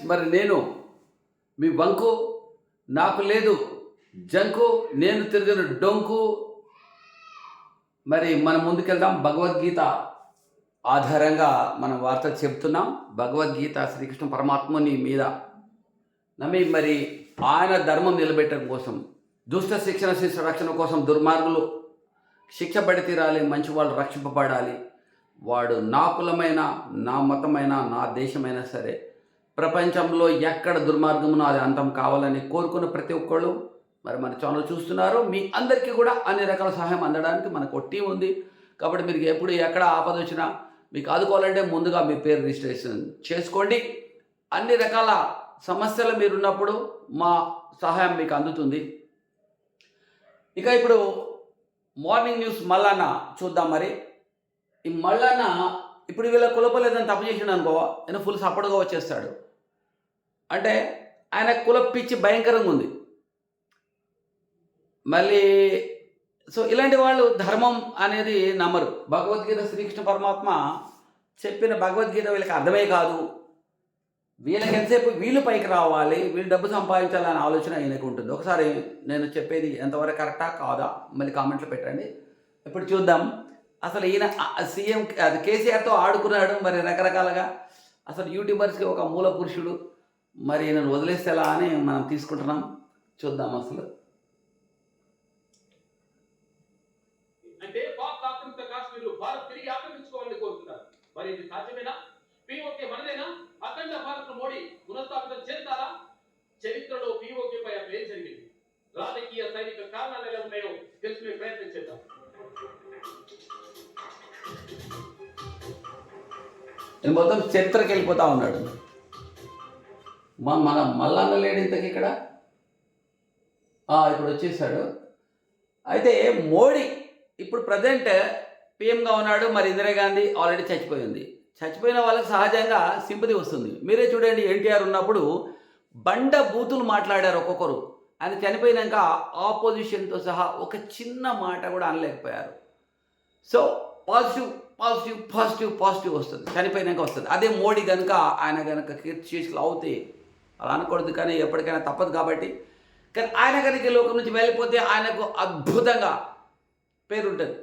మరి నేను మీ వంకు నాకు లేదు జంకు నేను తిరిగిన డొంకు. మరి మనం ముందుకెళ్దాం. భగవద్గీత ఆధారంగా మనం వార్తలు చెప్తున్నాం. భగవద్గీత శ్రీకృష్ణ పరమాత్ముని మీద నమ్మి మరి ఆయన ధర్మం నిలబెట్టడం కోసం, దుష్ట శిక్షణ శిష్ట రక్షణ కోసం దుర్మార్గులు శిక్ష పడి తీరాలి, మంచి వాళ్ళు రక్షింపబడాలి. వాడు నా కులమైన, నా మతమైన, నా దేశమైనా సరే ప్రపంచంలో ఎక్కడ దుర్మార్గమునో అది అంతం కావాలని కోరుకున్న ప్రతి ఒక్కళ్ళు మరి మన ఛానల్ చూస్తున్నారు. మీ అందరికీ కూడా అన్ని రకాల సహాయం అందడానికి మనకు టీం ఉంది. కాబట్టి మీరు ఎప్పుడు ఎక్కడ ఆపద వచ్చినా మీకు ఆదుకోవాలంటే ముందుగా మీ పేరు రిజిస్ట్రేషన్ చేసుకోండి. అన్ని రకాల సమస్యలు మీరున్నప్పుడు మా సహాయం మీకు అందుతుంది. ఇక ఇప్పుడు మార్నింగ్ న్యూస్ మల్లన్న చూద్దాం. మరి ఈ మల్లన్న ఇప్పుడు వీళ్ళ కులపలేదని తప్పు చేసిండు అనుకో, ఆయన ఫుల్ సపోర్ట్గా వచ్చేస్తాడు. అంటే ఆయన కుల పిచ్చి భయంకరంగా ఉంది. మళ్ళీ సో ఇలాంటి వాళ్ళు ధర్మం అనేది నమ్మరు. భగవద్గీత శ్రీకృష్ణ పరమాత్మ చెప్పిన భగవద్గీత వీళ్ళకి అర్థమే కాదు. వీళ్ళకి ఎంతసేపు వీళ్ళు పైకి రావాలి, వీళ్ళు డబ్బు సంపాదించాలనే ఆలోచన ఆయనకు ఉంటుంది. ఒకసారి నేను చెప్పేది ఎంతవరకు కరెక్టా కాదా మళ్ళీ కామెంట్లో పెట్టండి. ఇప్పుడు చూద్దాం. అసలు ఈయన సీఎం అది కేసీఆర్తో ఆడుకున్నాడు మరి రకరకాలుగా. అసలు యూట్యూబర్స్కి ఒక మూల పురుషుడు. మరి ఈయనను వదిలేసేలా అని మనం తీసుకుంటున్నాం. చూద్దాం అసలు. అంటే పాక్ ఆక్రమిత కాశ్మీర్ భారత్ తిరిగి ఆక్రమించుకోవాలని కోరుతున్నారు. మరి ఇది సాధ్యమేనా? పీఓకే మనదేనా? అఖండ భారత్ మోడీ పునఃస్థాపితం చేస్తారా? చరిత్రలో పీఓకే పై అసలు ఏం జరిగింది? రాజకీయ సైనిక కారణాలు ఎలా ఉన్నాయో తెలుసుకునే ప్రయత్నం చేద్దాం. మొత్తం చరిత్రకి వెళ్ళిపోతా ఉన్నాడు. మన మల్లన్న లేడు ఇంతకి ఇక్కడ. ఇప్పుడు వచ్చేసాడు. అయితే మోడీ ఇప్పుడు ప్రజెంట్ పిఎంగా ఉన్నాడు. మరి ఇందిరాగాంధీ ఆల్రెడీ చచ్చిపోయింది. చచ్చిపోయిన వాళ్ళకి సహజంగా సింపతి వస్తుంది. మీరే చూడండి, ఎన్టీఆర్ ఉన్నప్పుడు బండ బూతులు మాట్లాడారు ఒక్కొక్కరు. ఆయన చనిపోయినాక ఆపోజిషన్తో సహా ఒక చిన్న మాట కూడా అనలేకపోయారు. So positive positive positive positive వస్తుంది, చనిపోయినాక వస్తుంది. అదే మోడీ కనుక ఆయన కనుక కీర్తిశేషులు అవుతాయి. అలా అనకూడదు కానీ ఎప్పటికైనా తప్పదు కాబట్టి. కానీ ఆయన కనుక లోకం నుంచి వెళ్ళిపోతే ఆయనకు అద్భుతంగా పేరుంటుంది.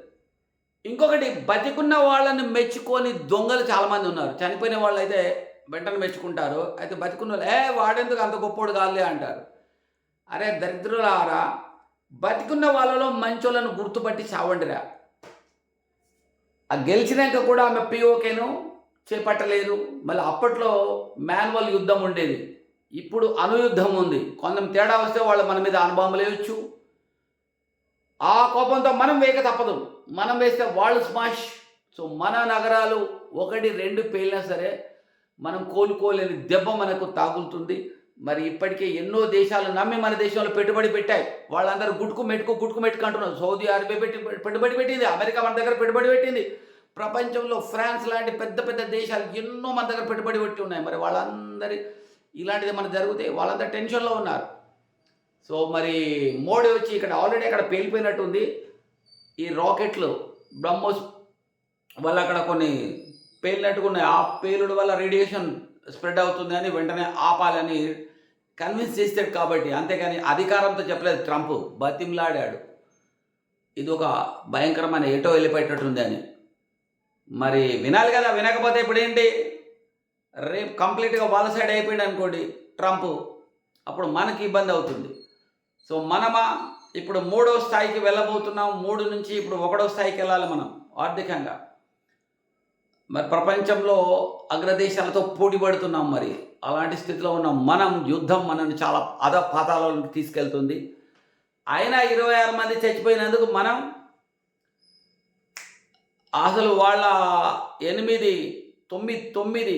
ఇంకొకటి, బతికున్న వాళ్ళని మెచ్చుకొని దొంగలు చాలామంది ఉన్నారు. చనిపోయిన వాళ్ళు అయితే వెంటనే మెచ్చుకుంటారు. అయితే బతికున్న వాళ్ళు వాడేందుకు అంత గొప్పోడు కాదులే అంటారు. అరే దరిద్రులారా, బతికున్న వాళ్ళలో మంచోళ్ళను గుర్తుపట్టి చావండిరా. ఆ గెలిచినాక కూడా ఆమె పిఓకేను చేపట్టలేదు. మళ్ళీ అప్పట్లో మాన్యువల్ యుద్ధం ఉండేది, ఇప్పుడు అణుయుద్ధం ఉంది. కొంచెం తేడా వస్తే వాళ్ళు మన మీద అనుభవం వేయచ్చు. ఆ కోపంతో మనం వేయక తప్పదు. మనం వేస్తే వాళ్ళు స్మాష్. సో మన నగరాలు 1, 2 పేలినా సరే మనం కోలుకోలేని దెబ్బ మనకు తాగులుతుంది. మరి ఇప్పటికే ఎన్నో దేశాలు నమ్మి మన దేశంలో పెట్టుబడి పెట్టాయి. వాళ్ళందరూ గుట్టుకు మెట్టుకు అంటున్నారు. సౌదీ అరేబియా పెట్టుబడి పెట్టింది, అమెరికా మన దగ్గర పెట్టుబడి పెట్టింది. ప్రపంచంలో ఫ్రాన్స్ లాంటి పెద్ద పెద్ద దేశాలు ఎన్నో మన దగ్గర పెట్టుబడి పెట్టి ఉన్నాయి. మరి వాళ్ళందరి ఇలాంటిది మనకు జరిగితే వాళ్ళందరూ టెన్షన్లో ఉన్నారు. సో మరి మోడీ వచ్చి ఇక్కడ ఆల్రెడీ అక్కడ పేలిపోయినట్టుంది. ఈ రాకెట్లు బ్రహ్మోస్ వల్ల అక్కడ కొన్ని పేలినట్టుగా ఉన్నాయి. ఆ పేలుడు వల్ల రేడియేషన్ స్ప్రెడ్ అవుతుంది అని వెంటనే ఆపాలని కన్విన్స్ చేస్తాడు. కాబట్టి అంతేగాని అధికారంతో చెప్పలేదు. ట్రంప్ బతిమలాడాడు. ఇది ఒక భయంకరమైన ఎటో వెళ్ళిపోయేటట్టుంది అని. మరి వినాలి కదా, వినకపోతే ఇప్పుడు ఏంటి, రేపు కంప్లీట్గా వాళ్ళ సైడ్ అయిపోయింది అనుకోండి ట్రంప్, అప్పుడు మనకి ఇబ్బంది అవుతుంది. సో మనమా ఇప్పుడు 3వ స్థాయికి వెళ్ళబోతున్నాం. 3 నుంచి ఇప్పుడు 1వ స్థాయికి వెళ్ళాలి మనం ఆర్థికంగా. మరి ప్రపంచంలో అగ్రదేశాలతో పోటీ పడుతున్నాం. మరి అలాంటి స్థితిలో ఉన్న మనం యుద్ధం మనల్ని చాలా అధపాతాలలోకి తీసుకెళ్తుంది. అయినా 26 మంది చచ్చిపోయినందుకు మనం అసలు వాళ్ళ 8, 9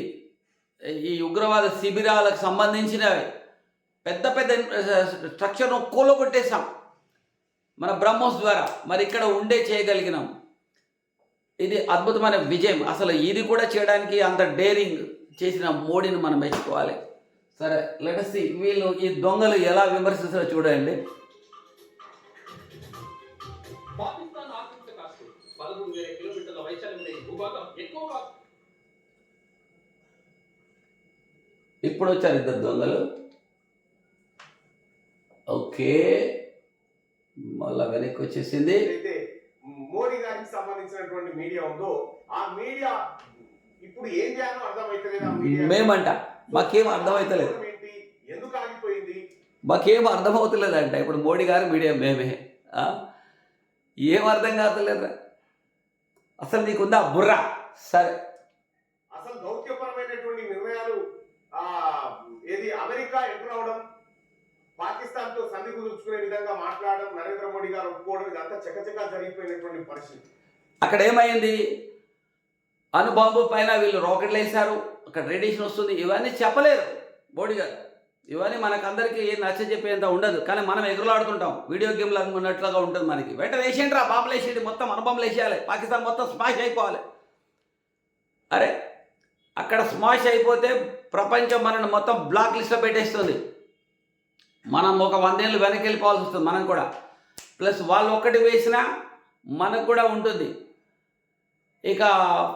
ఈ ఉగ్రవాద శిబిరాలకు సంబంధించినవి పెద్ద పెద్ద స్ట్రక్చర్ను కూలగొట్టేసాం మన బ్రహ్మోస్ ద్వారా. మరి ఇక్కడ ఉండే చేయగలిగినాం. ఇది అద్భుతమైన విజయం. అసలు ఇది కూడా చేయడానికి అంత డేరింగ్ చేసిన మోడీని మనం మెచ్చుకోవాలి. సరే లెట్ us see వీళ్ళు ఈ దొంగలు ఎలా విమర్శిస్తారో చూడండి. పాకిస్తాన్ ఆక్రమిత కాశ్మీర్ 13,000 కిలోమీటర్ల వైశాల్యం ఉన్న ఈ భూభాగం ఎక్కువగా ఇప్పుడు వచ్చారు ఇద్దరు దొంగలు. ఓకే, మళ్ళా వెనక్కి వచ్చేసింది. అయితే మోడీ గారికి సంబంధించినటువంటి మీడియా ఉందో ఆ మీడియా ఇప్పుడు ఏం చేయాలో అర్థమైతలేదు. ఆ మీడియా మేమంట మాకేం అర్థమవుతలేదు, ఏంటి, ఎందుకు ఆగిపోయింది, మాకేం అర్థమవుతలేదంట. ఇప్పుడు మోడీ గారు మీడియా మేమే. ఏం అర్థం కావట్లేదు అసలు. నీకుందా బుర్ర? సరే, అసలు దౌత్యపరమైనటువంటి నిర్ణయాలు ఏది అమెరికా ఎంటర్ అవడం, పాకిస్తాన్ తో సంధి కుదుర్చుకునే విధంగా మాట్లాడడం, నరేంద్ర మోడీ గారు ఒప్పుకోవడం, ఇదంతా చకచకా జరిగిపోయినటువంటి పరిస్థితి. అక్కడ ఏమైంది? అణుబాంబు పైన వీళ్ళు రాకెట్లు వేశారు, అక్కడ రేడియేషన్ వస్తుంది. ఇవన్నీ చెప్పలేరు మోడీ గారు. ఇవన్నీ మనకందరికీ నచ్చ చెప్పేంత ఉండదు, కానీ మనం ఎదురులాడుతుంటాం. వీడియో గేమ్లు అనుకున్నట్లుగా ఉంటుంది మనకి. వెంటనే వేసేయండి రా, బాంబులు వేసేయండి, మొత్తం అణుబాంబులు వేసేయాలి, పాకిస్తాన్ మొత్తం స్మాష్ అయిపోవాలి. అరే, అక్కడ స్మాష్ అయిపోతే ప్రపంచం మనల్ని మొత్తం బ్లాక్ లిస్ట్లో పెట్టేస్తుంది. మనం ఒక 100 ఏళ్ళు వెనక్కి వెళ్ళిపోవాల్సి వస్తుంది మనం కూడా. ప్లస్ వాళ్ళు ఒక్కటి వేసినా మనకు కూడా ఉంటుంది. ఇక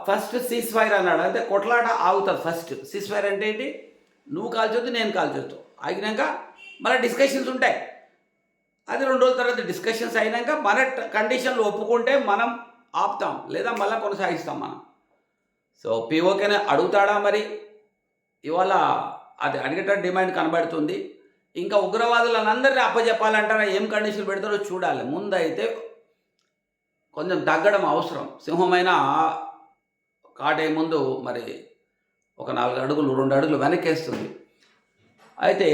ఫస్ట్ సీజ్ ఫైర్ అన్నాడు, అంటే కొట్లాట ఆగుతుంది. ఫస్ట్ సీజ్ ఫైర్ అంటే ఏంటి? నువ్వు కాల్చొద్దు, నేను కాల్చొద్దు. ఆగినాక మళ్ళీ డిస్కషన్స్ ఉంటాయి. అది 2 రోజుల తర్వాత డిస్కషన్స్ అయినాక మన కండిషన్లు ఒప్పుకుంటే మనం ఆపుతాం, లేదా మళ్ళీ కొనసాగిస్తాం మనం. సో పిఓకేనే అడుగుతాడా మరి? ఇవాళ అది అడిగేట డిమాండ్ కనబడుతుంది. ఇంకా ఉగ్రవాదులను అందరినీ అప్పచెప్పాలంటారా? ఏం కండిషన్ పెడతారో చూడాలి. ముందైతే కొంచెం తగ్గడం అవసరం. సింహమైన కాటే ముందు మరి ఒక 4 అడుగులు 2 అడుగులు వెనక్కేస్తుంది. అయితే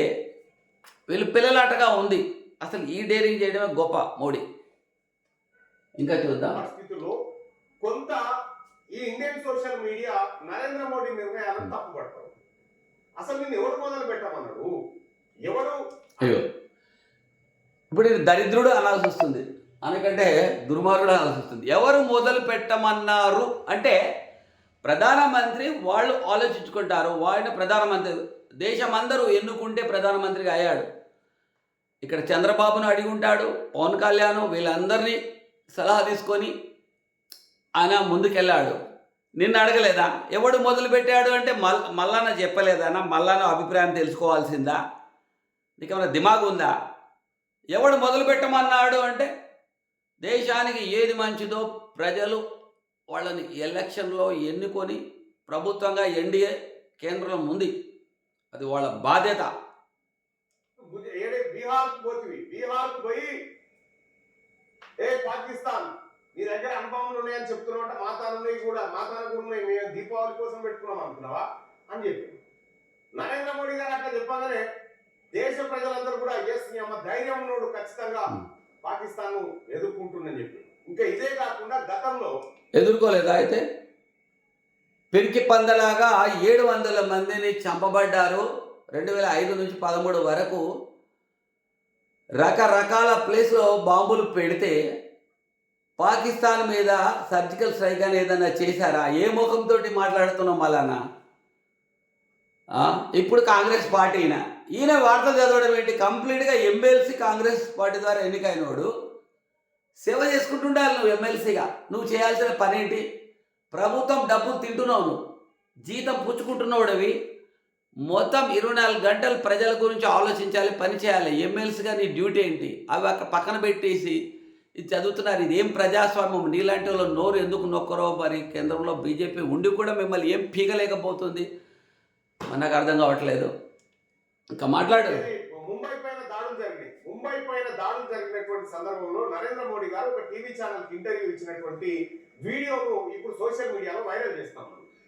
వీళ్ళు పిల్లలాటగా ఉంది. అసలు ఈ డేరింగ్ చేయడమే గొప్ప మోడీ. ఇంకా చూద్దాం. పరిస్థితుల్లో కొంత ఈ Indian social media Narendra Modi నిర్ణయాలను తప్పుపడతారు. అసలు నిన్ను ఎవరు మొదలు పెట్టమన్నాడు? ఎవరు? అయ్యో, ఇప్పుడు ఇది దరిద్రుడు అనాల్సి వస్తుంది, అనకంటే దుర్మార్గుడు అనాల్సి వస్తుంది. ఎవరు మొదలు పెట్టమన్నారు అంటే ప్రధానమంత్రి వాళ్ళు ఆలోచించుకుంటారు. ఆయన ప్రధానమంత్రి, దేశం అందరూ ఎన్నుకుంటే ప్రధానమంత్రిగా అయ్యాడు. ఇక్కడ చంద్రబాబును అడిగి ఉంటాడు, పవన్ కళ్యాణ్, వీళ్ళందరినీ సలహా తీసుకొని ఆయన ముందుకెళ్ళాడు. నిన్ను అడగలేదా ఎవడు మొదలు పెట్టాడు అంటే? మల్లాన చెప్పలేదన్నా? మల్లాన అభిప్రాయం తెలుసుకోవాల్సిందా? నీకేమైనా దిమాగు ఉందా? ఎవడు మొదలు పెట్టమన్నాడు అంటే దేశానికి ఏది మంచిదో ప్రజలు వాళ్ళని ఎలక్షన్లో ఎన్నుకొని ప్రభుత్వంగా ఎన్డీఏ కేంద్రంలో ఉంది, అది వాళ్ళ బాధ్యత. బీహార్కు పోతివి, బీహార్కు పోయి ఏ పాకిస్తాన్ నీ దగ్గర అనుభవాలు ఉన్నాయని చెప్తున్నావు అంటే మాతానున్నాయి కూడా, మాతాను కూడా ఉన్నాయి, మేము దీపావళి కోసం పెట్టుకున్నాం అనుకున్నావా అని చెప్పి నరేంద్ర మోడీ గారు అట్లా చెప్పగానే దేశ ప్రజలందరూ కూడా ఎస్ నీ అమ్మ ధైర్యం ఉన్నోడు ఖచ్చితంగా పాకిస్తాన్ ఎదుర్కొంటుందని చెప్పి. ఇంకా ఇదే కాకుండా గతంలో ఎదుర్కోలేదా? అయితే పెరికి పందలాగా 700 మందిని చంపబడ్డారు 2005 నుంచి 13 వరకు. రకరకాల ప్లేస్లో బాంబులు పెడితే పాకిస్తాన్ మీద సర్జికల్ స్ట్రైక్ అని ఏదైనా చేశారా? ఏ ముఖంతో మాట్లాడుతున్నాం మళ్ళానా? ఇప్పుడు కాంగ్రెస్ పార్టీనా? ఈయన వార్త చదవడం ఏంటి? కంప్లీట్గా ఎమ్మెల్సీ కాంగ్రెస్ పార్టీ ద్వారా ఎన్నికైనవాడు సేవ చేసుకుంటుండాలి. నువ్వు ఎమ్మెల్సీగా నువ్వు చేయాల్సిన పని ఏంటి? ప్రభుత్వం డబ్బులు తింటున్నావు, నువ్వు జీతం పుచ్చుకుంటున్నావుడవి. మొత్తం 24 గంటలు ప్రజల గురించి ఆలోచించాలి, పని చేయాలి. ఎమ్మెల్సీగా నీ డ్యూటీ ఏంటి? అవి అక్కడ పక్కన పెట్టేసి ఇది చదువుతున్నారు. ఇది ఏం ప్రజాస్వామ్యం? నీలాంటి వాళ్ళు నోరు ఎందుకు నొక్కరో మరి. కేంద్రంలో బీజేపీ ఉండి కూడా మిమ్మల్ని ఏం పీకలేకపోతుంది, నాకు అర్థం కావట్లేదు. ఇంకా మాట్లాడు. ముంబై పైన దాడులు జరిగినటువంటి సందర్భంలో నరేంద్ర మోడీ గారు ఒక టీవీ ఛానల్ కి ఇంటర్వ్యూ ఇచ్చినటువంటి వీడియోను ఇప్పుడు సోషల్ మీడియాలో వైరల్ చేస్తాం.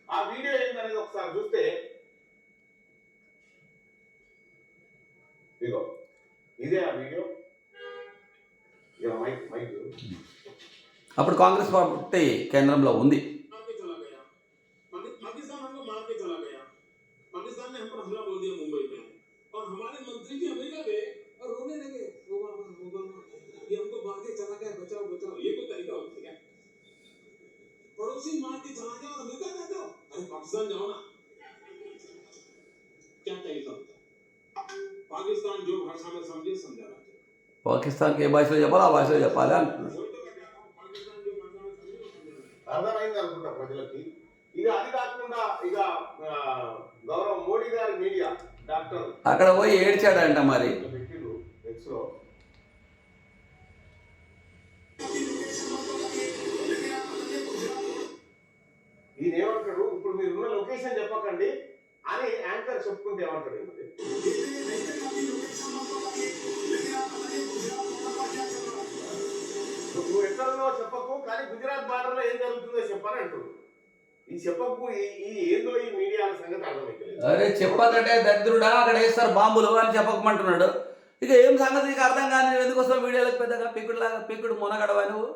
ఆ వీడియో ఏంటనేది ఒకసారి చూస్తే, ఇదిగో ఇదే ఆ వీడియో. అప్పుడు కాంగ్రెస్ పార్టీ కేంద్రంలో ఉంది. पाकिस्तान ने हम पर हमला बोल दिया मुंबई में, और हमारे मंत्री भी अमेरिका गए और रोने लगे, ये हमको मार के चला गया, बचाओ बचाओ। ये कोई तरीका होता है क्या? पड़ोसी मार के चला गया और अमेरिका जाते हो? अरे पाकिस्तान जाओ ना, क्या तरीका होता है? पाकिस्तान जो भाषा में समझे समझाना चाहिए. పాకిస్తాన్కి ఏ భాషలో చెప్పాలి ఆ భాషలో చెప్పాలి అంటున్నారు. అర్థమైంది అనుకుంటా ప్రజలకి. ఇక అది కాకుండా ఇక గౌరవ మోడీ గారి మీడియా డాక్టర్ అక్కడ పోయి ఏడ్చాడంట మరి. పెట్టిండు ఎక్స్లో. ఈయన ఏమంటాడు, ఇప్పుడు మీరున్న లొకేషన్ చెప్పకండి అని యాంకర్ చెప్పుకుంటే ఏమంటాడు మరి? నువ్వు ఎక్కడో చెప్పకు, కానీ గుజరాత్ బార్డర్ లో ఏం జరుగుతుందో చెప్పని అంటుడు. ఈ చెప్పకు ఏందో ఈ మీడియాల సంగతి అర్థమైతలేదు. అరే చెప్పదంటే దరిద్రుడా అక్కడ వేస్తారు బాంబులు అని చెప్పకమంటున్నాడు. ఇక ఏం సంగతి నీకు అర్థం కానీ ఎందుకు వస్తావు వీడియోలకు పెద్దగా పిక్కుడు మొనగడవా నువ్వు?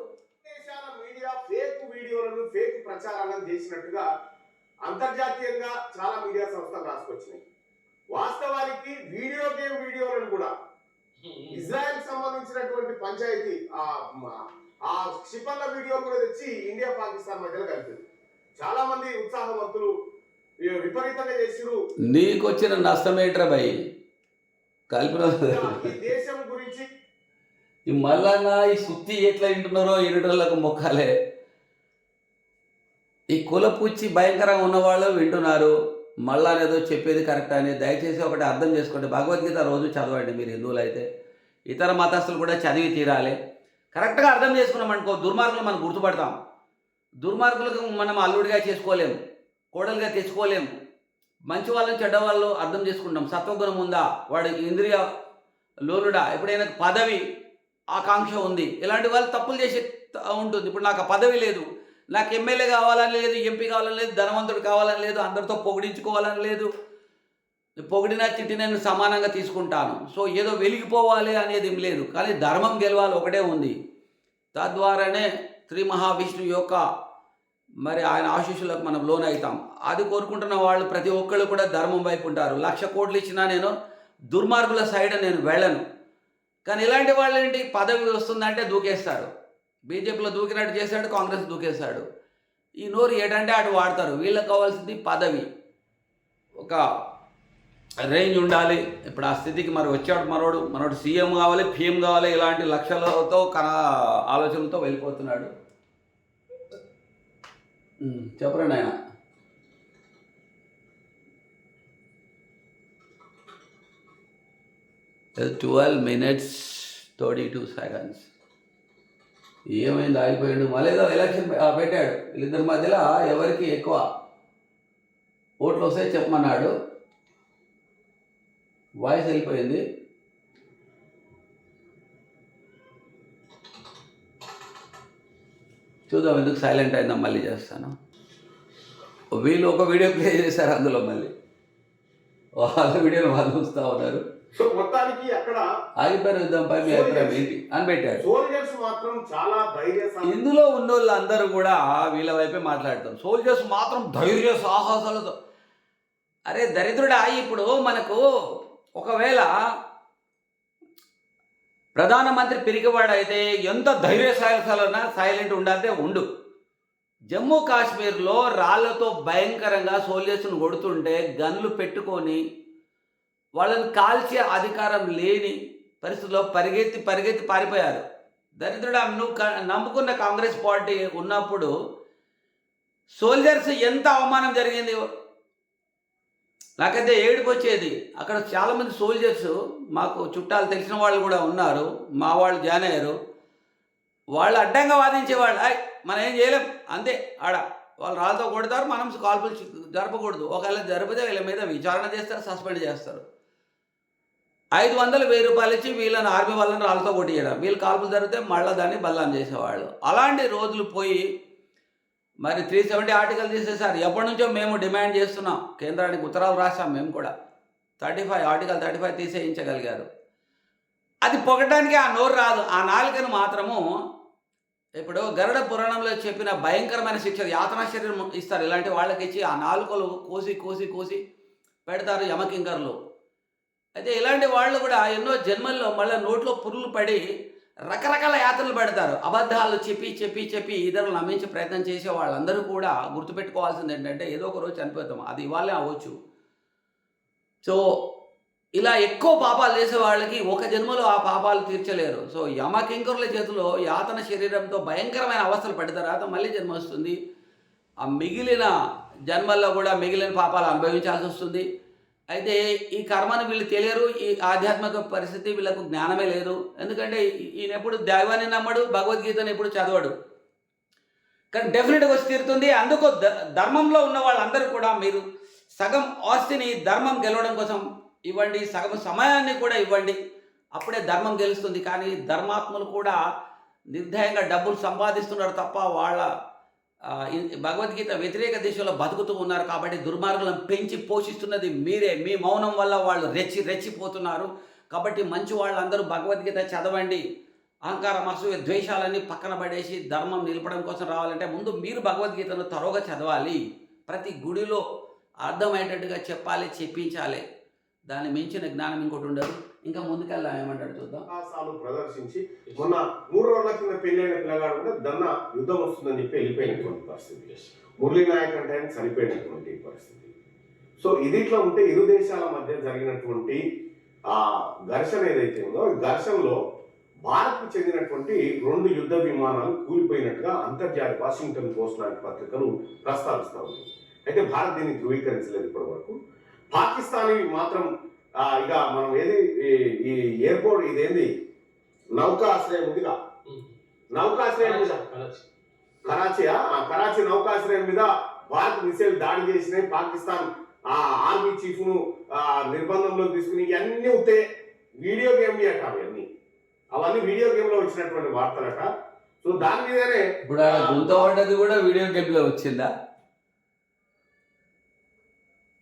దేశాల మీడియా ఫేక్ వీడియోలను ఫేక్ ప్రచారాలను చేసినట్టుగా అంతర్జాతీయంగా చాలా మీడియా సంస్థలు రాసుకొచ్చినాయి. వాస్తవానికి వీడియో గేమ్ వీడియోలను కూడా ఇజ్రాయెల్ సంబంధించినటువంటి పంచాయతీ ఆ క్షిపణుల వీడియోలు కూడా తెచ్చి ఇండియా పాకిస్తాన్ మధ్యలో కలిపింది. చాలా మంది ఉత్సాహవంతులు విపరీతంగా చేసిరు. నీకు వచ్చిన నష్టమేట్రా భయ్ కలిపిన ఈ దేశం గురించి ఈ మళ్ళా ఈ సుత్తి ఎట్లా వింటున్నారో ఎరుటోళ్ళకు మొక్కాలే. ఈ కులపుచ్చి భయంకరంగా ఉన్నవాళ్ళు వింటున్నారు. మళ్ళా ఏదో చెప్పేది కరెక్ట్ అని దయచేసి ఒకటి అర్థం చేసుకోండి. భగవద్గీత రోజు చదవండి మీరు హిందువులు అయితే. ఇతర మతస్థులు కూడా చదివి తీరాలి. కరెక్ట్గా అర్థం చేసుకున్నాం అనుకో దుర్మార్గులు మనం గుర్తుపడతాం. దుర్మార్గులకు మనం అల్లుడిగా చేసుకోలేము, కోడలుగా తెచ్చుకోలేము. మంచి వాళ్ళని చెడ్డ వాళ్ళు అర్థం చేసుకుంటాం. సత్వగుణం ఉందా, వాడి ఇంద్రియ లోనుడా, ఎప్పుడైనా పదవి ఆకాంక్ష ఉంది, ఇలాంటి వాళ్ళు తప్పులు చేసే ఉంటుంది. ఇప్పుడు నాకు ఆ పదవి లేదు, నాకు ఎమ్మెల్యే కావాలని లేదు, ఎంపీ కావాలని లేదు, ధనవంతుడు కావాలని లేదు, అందరితో పొగిడించుకోవాలని లేదు. పొగిడినా తిట్టిన నేను సమానంగా తీసుకుంటాను. సో ఏదో వెలిగిపోవాలి అనేది ఏం లేదు, కానీ ధర్మం గెలవాలి ఒకటే ఉంది. తద్వారానే శ్రీ మహావిష్ణు యొక్క మరి ఆయన ఆశీస్సులకు మనం లోన్ అవుతాం. అది కోరుకుంటున్న వాళ్ళు ప్రతి ఒక్కళ్ళు కూడా ధర్మం వైపు ఉంటారు. 1,00,000 కోట్లు ఇచ్చినా నేను దుర్మార్గుల సైడ్ నేను వెళ్ళను. కానీ ఇలాంటి వాళ్ళు ఏంటి, పదవి వస్తుందంటే దూకేస్తాడు. బీజేపీలో దూకినట్టు చేశాడు, కాంగ్రెస్ దూకేశాడు. ఈ నోరు ఏటంటే అటు వాడతారు. వీళ్ళకి కావాల్సింది పదవి, ఒక రేంజ్ ఉండాలి. ఇప్పుడు ఆ స్థితికి మరి వచ్చాడు మనోడు సీఎం కావాలి, పిఎం కావాలి, ఇలాంటి లక్ష్యాలతో ఆలోచనలతో వెళ్ళిపోతున్నాడు. చెప్పరండి ఆయన. It's 12 minutes 32 seconds. ఏమైంది ఆగిపోయాడు. మళ్ళీ ఏదో ఎలక్షన్ పెట్టాడు. వీళ్ళిద్దరి మధ్యలో ఎవరికి ఎక్కువ ఓట్లు వస్తాయి చెప్పమన్నాడు. వాయిస్ వెళ్ళిపోయింది. చూద్దాం ఎందుకు సైలెంట్ అయిందా, మళ్ళీ చేస్తాను. వీళ్ళు ఒక వీడియో ప్లే చేశారు, అందులో మళ్ళీ వాళ్ళ వీడియోలు వాళ్ళు చూస్తూ ఉన్నారు. సో మొత్తానికి అక్కడ ఆగిపోయిన యుద్ధంపై మీ అభిప్రాయం ఏంటి అని పెట్టాడు. సోల్జర్స్ మాత్రం చాలా ధైర్యశాలి. ఇందులో ఉన్నోళ్ళు అందరూ కూడా వీళ్ళ వైపే మాట్లాడతారు. సోల్జర్స్ మాత్రం ధైర్య సాహసాలతో. అరే దరిద్రుడా, ఇప్పుడు మనకు ఒకవేళ ప్రధానమంత్రి పిరికివాడైతే ఎంత ధైర్యశాలైనా సైలెంట్ ఉండాలంటే ఉండు. జమ్మూ కాశ్మీర్లో రాళ్లతో భయంకరంగా సోల్జర్స్ను కొడుతుంటే గన్లు పెట్టుకొని వాళ్ళని కాల్చే అధికారం లేని పరిస్థితుల్లో పరిగెత్తి పారిపోయారు. దరిద్రుడా, నువ్వు నమ్ముకున్న కాంగ్రెస్ పార్టీ ఉన్నప్పుడు సోల్జర్స్ ఎంత అవమానం జరిగింది. నాకైతే ఏడుపు వచ్చేది. అక్కడ చాలామంది సోల్జర్స్ మాకు చుట్టాలు తెలిసిన వాళ్ళు కూడా ఉన్నారు, మా వాళ్ళు జాయిన్ అయ్యారు. వాళ్ళు అడ్డంగా వాదించేవాళ్ళు. మనం ఏం చేయలేం, అంతే. ఆడ వాళ్ళు రాళ్ళతో కొడతారు, మనం కాల్పులు జరపకూడదు. ఒకవేళ జరిపితే వీళ్ళ మీద విచారణ చేస్తారు, సస్పెండ్ చేస్తారు. 500, 1000 రూపాయలు ఇచ్చి వీళ్ళని ఆర్మీ వాళ్ళని రాళ్ళతో కొట్టియడం. వీళ్ళు కాల్పులు జరిగితే మళ్ళీ దాన్ని బల్లాం చేసేవాళ్ళు. అలాంటి రోజులు పోయి మరి 370 ఆర్టికల్ తీసేసారు. ఎప్పటి నుంచో మేము డిమాండ్ చేస్తున్నాం, కేంద్రానికి ఉత్తరాలు రాసాం మేము కూడా. ఆర్టికల్ 35 తీసేయించగలిగారు. అది పొగడానికి ఆ నోరు రాదు. ఆ నాలుకను మాత్రము ఇప్పుడు గరుడ పురాణంలో చెప్పిన భయంకరమైన శిక్ష, యాతనా శరీరం ఇస్తారు. ఇలాంటి వాళ్ళకి ఇచ్చి ఆ నాలుకలు కోసి పెడతారు యమకింకర్లు. అయితే ఇలాంటి వాళ్ళు కూడా ఎన్నో జన్మల్లో మళ్ళీ నోట్లో పురుగులు పడి రకరకాల యాతనలు పెడతారు. అబద్ధాలు చెప్పి ఇతరులు నమ్మించే ప్రయత్నం చేసే వాళ్ళందరూ కూడా గుర్తుపెట్టుకోవాల్సింది ఏంటంటే ఏదో ఒక రోజు చనిపోతాం. అది ఇవాళే అవ్వచ్చు. సో ఇలా ఎక్కువ పాపాలు చేసే వాళ్ళకి ఒక జన్మలో ఆ పాపాలు తీర్చలేరు. సో యమకింకరుల చేతిలో యాతన శరీరంతో భయంకరమైన అవస్థలు పడిన తర్వాత మళ్ళీ జన్మ వస్తుంది. ఆ మిగిలిన జన్మల్లో కూడా మిగిలిన పాపాలు అనుభవించాల్సి వస్తుంది. అయితే ఈ కర్మను వీళ్ళు తెలియరు, ఈ ఆధ్యాత్మిక పరిస్థితి వీళ్ళకు జ్ఞానమే లేదు. ఎందుకంటే ఈయన ఎప్పుడు దైవాన్ని నమ్మడు, భగవద్గీతను ఎప్పుడు చదవడు. కానీ డెఫినెట్గా వచ్చి తీరుతుంది. అందుకు ధర్మంలో ఉన్న వాళ్ళందరూ కూడా మీరు సగం ఆస్తిని ధర్మం గెలవడం కోసం ఇవ్వండి, సగం సమయాన్ని కూడా ఇవ్వండి, అప్పుడే ధర్మం గెలుస్తుంది. కానీ ధర్మాత్ములు కూడా నిర్దయంగా డబ్బులు సంపాదిస్తున్నారు తప్ప వాళ్ళ భగవద్గీత వ్యతిరేక దిశలో బతుకుతూ ఉన్నారు. కాబట్టి దుర్మార్గులను పెంచి పోషిస్తున్నది మీరే. మీ మౌనం వల్ల వాళ్ళు రెచ్చిపోతున్నారు. కాబట్టి మంచి వాళ్ళందరూ భగవద్గీత చదవండి. అహంకారం, అసూయ, ద్వేషాలన్నీ పక్కన పడేసి ధర్మం నిలపడం కోసం రావాలంటే ముందు మీరు భగవద్గీతను తరోగా చదవాలి. ప్రతి గుడిలో అర్థమయ్యేటట్టుగా చెప్పాలి, చెప్పించాలి. దాన్ని మించిన జ్ఞానం ఇంకోటి ఉండదు. ఇంకా ముందుకెళ్దాం, ఏమంటాడు చూద్దాం. సాహసాలు ప్రదర్శించి మొన్న 3 రోజుల కింద పెళ్ళైన పిల్లగాడు కూడా దన్న యుద్ధం వస్తుందని చెప్పి వెళ్ళిపోయినటువంటి పరిస్థితి. మురళీ నాయక్ అంటే ఆయన చనిపోయినటువంటి పరిస్థితి. సో ఇది ఇట్లా ఉంటే ఇరు దేశాల మధ్య జరిగినటువంటి ఆ ఘర్షణ ఏదైతే ఉందో, ఘర్షణలో భారత్కు చెందినటువంటి 2 యుద్ధ విమానాలు కూలిపోయినట్టుగా అంతర్జాతీయ వాషింగ్టన్ పోస్ట్ లాంటి పత్రికలు ప్రస్తావిస్తూ ఉన్నాయి. అయితే భారత్ దీన్ని ధృవీకరించలేదు ఇప్పటి వరకు. పాకిస్తానీ మాత్రం ఇక మనం ఏది ఈ ఎయిర్పోర్ట్ ఇదేంది నౌకాశ్రయం ఉందిగా, నౌకాశ్రయం మీద కరాచీ నౌకాశ్రయం మీద భారత్ మిసైల్ దాడి చేసినాయి. పాకిస్తాన్ ఆర్మీ చీఫ్ ను నిర్బంధంలో తీసుకుని ఇవన్నీ ఉంటే వీడియో గేమ్ అట, అవన్నీ వీడియో గేమ్ లో వచ్చినటువంటి వార్తలట. సో దాని మీదనే ఇప్పుడు గుంత పడ్డది కూడా వీడియో గేమ్ లో వచ్చిందా?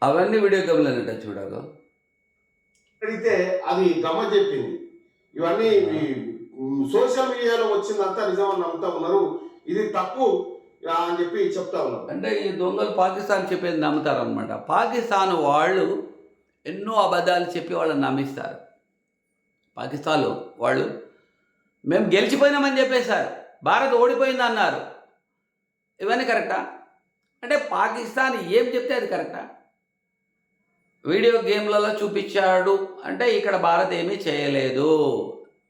అవన్నీ వీడియో గేమ్లు అనట చూడగా అడిగితే అది గమ్మ చెప్పింది. ఇవన్నీ సోషల్ మీడియాలో వచ్చిందంతా నిజం అని నమ్ముతా ఉన్నారు. ఇది తప్పు అని చెప్పి చెప్తా ఉన్నారు. అంటే ఈ దొంగలు పాకిస్తాన్ చెప్పేది నమ్ముతారనమాట. పాకిస్తాన్ వాళ్ళు ఎన్నో అబద్ధాలు చెప్పి వాళ్ళని నమ్మిస్తారు. పాకిస్తాన్ వాళ్ళు మేము గెలిచిపోయినామని చెప్పేశారు, భారత్ ఓడిపోయింది అన్నారు. ఇవన్నీ కరెక్టా? అంటే పాకిస్తాన్ ఏం చెప్తే అది కరెక్టా? వీడియో గేమ్లలో చూపించాడు అంటే ఇక్కడ భారత్ ఏమీ చేయలేదు.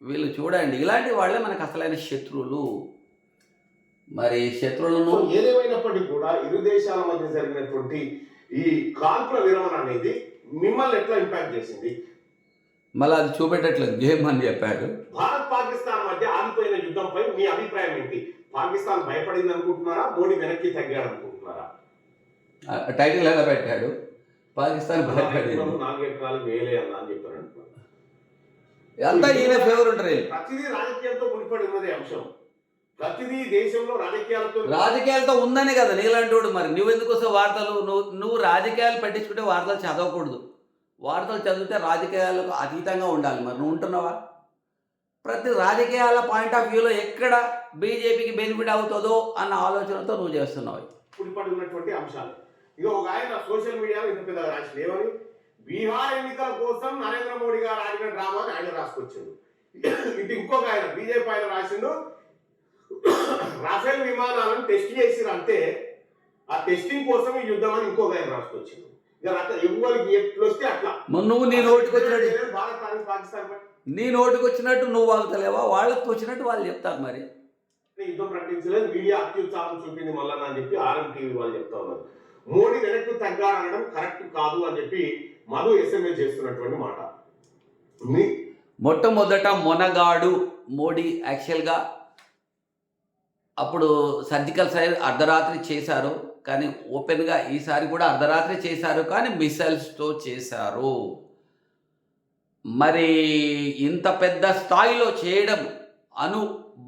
వీళ్ళు చూడండి, ఇలాంటి వాళ్ళే మనకు అసలైన శత్రువులు. మరి శత్రువులను ఏదేమైనప్పటికీ కూడా ఇరు దేశాల మధ్య జరిగినటువంటి ఈ కాల్పుల విరమణ అనేది మిమ్మల్ని ఎట్లా ఇంపాక్ట్ చేసింది? మళ్ళీ అది చూపెట్టట్లేదు గేమ్ అని చెప్పాడు. భారత్ పాకిస్తాన్ మధ్య ఆగిపోయిన యుద్ధంపై మీ అభిప్రాయం ఏంటి? పాకిస్తాన్ భయపడింది అనుకుంటున్నారా, మోడీ వెనక్కి తగ్గాడు అనుకుంటున్నారా? టైటిల్ ఎలా పెట్టాడు? పాకిస్తాన్ భయపడింది, 4 ఎకరాలు వేలే అన్న అని చెప్పారు. అంతా ఈయన ఫేవర్ ఉంటారు. ప్రతిదీ రాజకీయాలతో ముడిపడి ఉన్నదే అంశం. ప్రతిదీ దేశంలో రాజకీయాలతో ఉందని కదా నీలాంటి వాడు. మరి నువ్వెందుకు వస్తే వార్తలు? నువ్వు రాజకీయాలు పట్టించుకుంటే వార్తలు చదవకూడదు. వార్తలు చదివితే రాజకీయాలకు అతీతంగా ఉండాలి. మరి నువ్వు ఉంటున్నావా? ప్రతి రాజకీయాల పాయింట్ ఆఫ్ వ్యూలో ఎక్కడ బీజేపీకి బెనిఫిట్ అవుతుందో అన్న ఆలోచనతో నువ్వు చేస్తున్నావు. ముడిపడి ఉన్నటువంటి అంశాలు. ఇక ఒక ఆయన సోషల్ మీడియాలో ఇంత పెద్దగా రాసిన ఏమని, బీహార్ ఎన్నికల కోసం నరేంద్ర మోడీ గారు ఆడిన డ్రామా అని ఆయన రాసుకొచ్చిండు. ఇటు ఇంకొక ఆయన బీజేపీ ఆయన రాసిండు, రాఫెల్ విమానాలను టెస్ట్ చేసిరు అంతే, ఆ టెస్టింగ్ కోసం ఈ యుద్ధం అని ఇంకొక ఆయన రాసుకొచ్చిండు. ఇక ఎవరికి ఎట్లు వస్తే అట్లా నువ్వు నీ నోటికి వచ్చినట్టు భారత్ అని పాకిస్తాన్ నీ నోటికి వచ్చినట్టు నువ్వు వాగుతలేవా? వాళ్ళకి వచ్చినట్టు వాళ్ళు చెప్తారు. మరి యుద్ధం ప్రకటించలేదు, మీడియా అత్యుత్సాహం చూపింది మళ్ళా అని చెప్పి ఆర్ఎంటీవీ వాళ్ళు చెప్తా ఉన్నారు. మోడీ వెనక్కి తగ్గాడనడం కరెక్ట్ కాదు అని చెప్పి మధు ఎస్ఎంఎస్ చేస్తున్నటువంటి మాట. మొట్టమొదట మొనగాడు మోడీ. యాక్చువల్గా అప్పుడు సర్జికల్ స్ట్రైక్ అర్ధరాత్రి చేశారు, కానీ ఓపెన్గా ఈసారి కూడా అర్ధరాత్రి చేశారు, కానీ మిసైల్స్తో చేశారు. మరి ఇంత పెద్ద స్థాయిలో చేయడం, అణు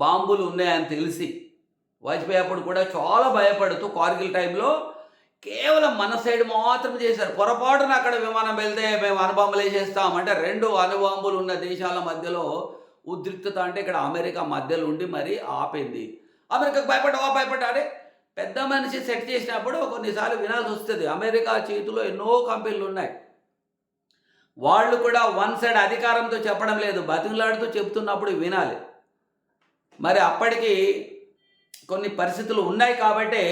బాంబులు ఉన్నాయని తెలిసి వాజ్పేయి అప్పుడు కూడా చాలా భయపడుతూ కార్గిల్ టైంలో కేవలం మన సైడ్ మాత్రం చేశారు. పొరపాటున అక్కడ విమానం వెళ్తే మేము అణుబాంబులు వేసేస్తాం అంటే 2 అణుబాంబులు ఉన్న దేశాల మధ్యలో ఉద్రిక్తత అంటే ఇక్కడ అమెరికా మధ్యలో ఉండి మరి ఆపింది. అమెరికాకు భయపడ్డాడే పెద్ద మనిషి సెట్ చేసినప్పుడు కొన్నిసార్లు వినాల్సి వస్తుంది. అమెరికా చేతిలో ఎన్నో కంపెనీలు ఉన్నాయి. వాళ్ళు కూడా వన్ సైడ్ అధికారంతో చెప్పడం లేదు, బతిమలాడుతూ చెప్తున్నప్పుడు వినాలి. మరి అప్పటికి కొన్ని పరిస్థితులు ఉన్నాయి కాబట్టి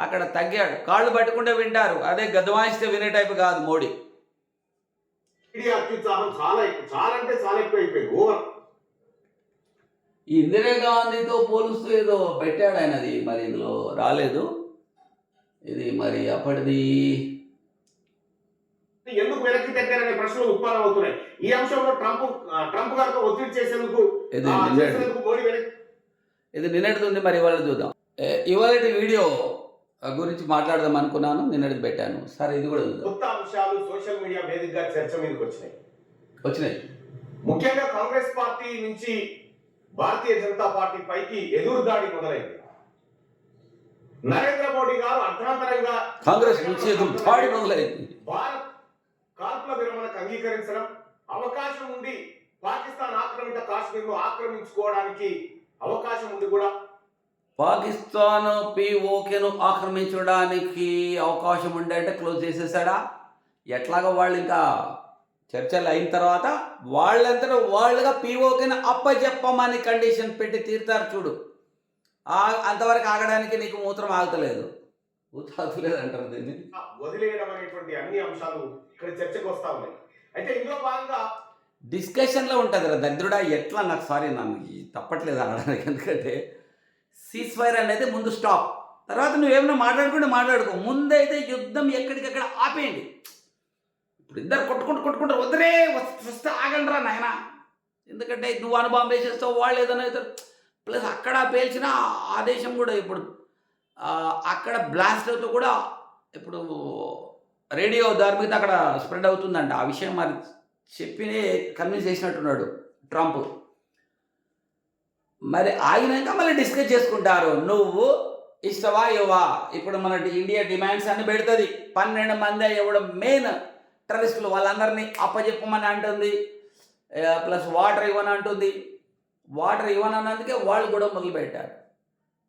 అక్కడ తగ్గాడు. కాళ్ళు పట్టుకుంటే వింటారు, అదే గదవాయిస్తే వినే టైపు కాదు మోడీ. చాలా అంటే చాలా ఎక్కువ అయిపోయింది, ఓవర్. ఈ ఇందిరాగాంధీతో పోలుస్తూ ఏదో పెట్టాడు ఆయనది, మరి ఇందులో రాలేదు ఇది. మరి అప్పటిది ఎందుకు వెనక్కి దగ్గర ప్రశ్నలు ఉత్పన్నం అవుతున్నాయి. ఈ అంశంలో ట్రంప్ గారితో ఒత్తిడి చేసేందుకు మోడీ వెనక్కి ఇది నిన్నటిది ఉంది, మరి ఇవాళ చూద్దాం. ఇవాళ వీడియో గురించి మాట్లాడదాం అనుకున్నాను, నిన్నటిది పెట్టాను. సరే ఇది కూడా చూద్దాం. కొత్త అంశాలు సోషల్ మీడియా వేదికగా చర్చ మీదకి వచ్చినాయి. ముఖ్యంగా కాంగ్రెస్ పార్టీ నుంచి భారతీయ జనతా పార్టీ పైకి ఎదురుదాడి మొదలైంది. నరేంద్ర మోడీ గారు అర్ధాంతరంగా కాంగ్రెస్ నుంచి ఎదురుదాడి మొదలైంది. భారత్ కాల్పుల విరమణకు అంగీకరించడం, అవకాశం ఉండి పాకిస్తాన్ ఆక్రమిత కాశ్మీర్ను ఆక్రమించుకోవడానికి అవకాశం ఉంది కూడా. పాకిస్తాన్ పిఓకేను ఆక్రమించడానికి అవకాశం ఉండే అంటే క్లోజ్ చేసేసాడా? ఎట్లాగో వాళ్ళు ఇంకా చర్చలు అయిన తర్వాత వాళ్ళంతా వాళ్ళుగా పిఓకేను అప్పచెప్పమని కండిషన్ పెట్టి తీరుతారు చూడు. అంతవరకు ఆగడానికి నీకు మూత్రం ఆగుతలేదు, ఊతాగుతలేదు అంటారు దీన్ని. వదిలేయడం అనేటువంటి అన్ని అంశాలు ఇక్కడ చర్చకు వస్తా ఉన్నాయి. అయితే ఇందులో భాగంగా డిస్కషన్లో ఉంటుంది రా దరిద్రుడా. ఎట్లా నాకు సారీ నన్ను తప్పట్లేదు అనడానికి, ఎందుకంటే సీజ్ ఫైర్ అనేది ముందు స్టాప్, తర్వాత నువ్వేమైనా మాట్లాడుకో. ముందైతే యుద్ధం ఎక్కడికక్కడ ఆపేయండి. ఇప్పుడు ఇద్దరు కొట్టుకుంటారు, వద్దరే వస్తే ఆగండి రా నాయన. ఎందుకంటే నువ్వు అనుబాంబు వేసేస్తావు, వాళ్ళు ఏదైనా అవుతారు. ప్లస్ అక్కడ పేల్చిన ఆ దేశం కూడా ఇప్పుడు అక్కడ బ్లాస్ట్ అవుతూ కూడా ఇప్పుడు రేడియో దాని మీద అక్కడ స్ప్రెడ్ అవుతుందంట. ఆ విషయం మరి చెప్పి కన్విన్స్ చేసినట్టున్నాడు ట్రంప్. మరి ఆగినాక మళ్ళీ డిస్కస్ చేసుకుంటారు. నువ్వు ఇష్టవా ఇవ్వా? ఇప్పుడు మన ఇండియా డిమాండ్స్ అన్ని పెడుతుంది. 12 మంది ఇవ్వడం మెయిన్ టెర్రరిస్టులు, వాళ్ళందరినీ అప్పచెప్పమని అంటుంది. ప్లస్ వాటర్ ఇవ్వని అంటుంది. వాటర్ ఇవ్వనన్నందుకే వాళ్ళు కూడా మొదలుపెట్టారు.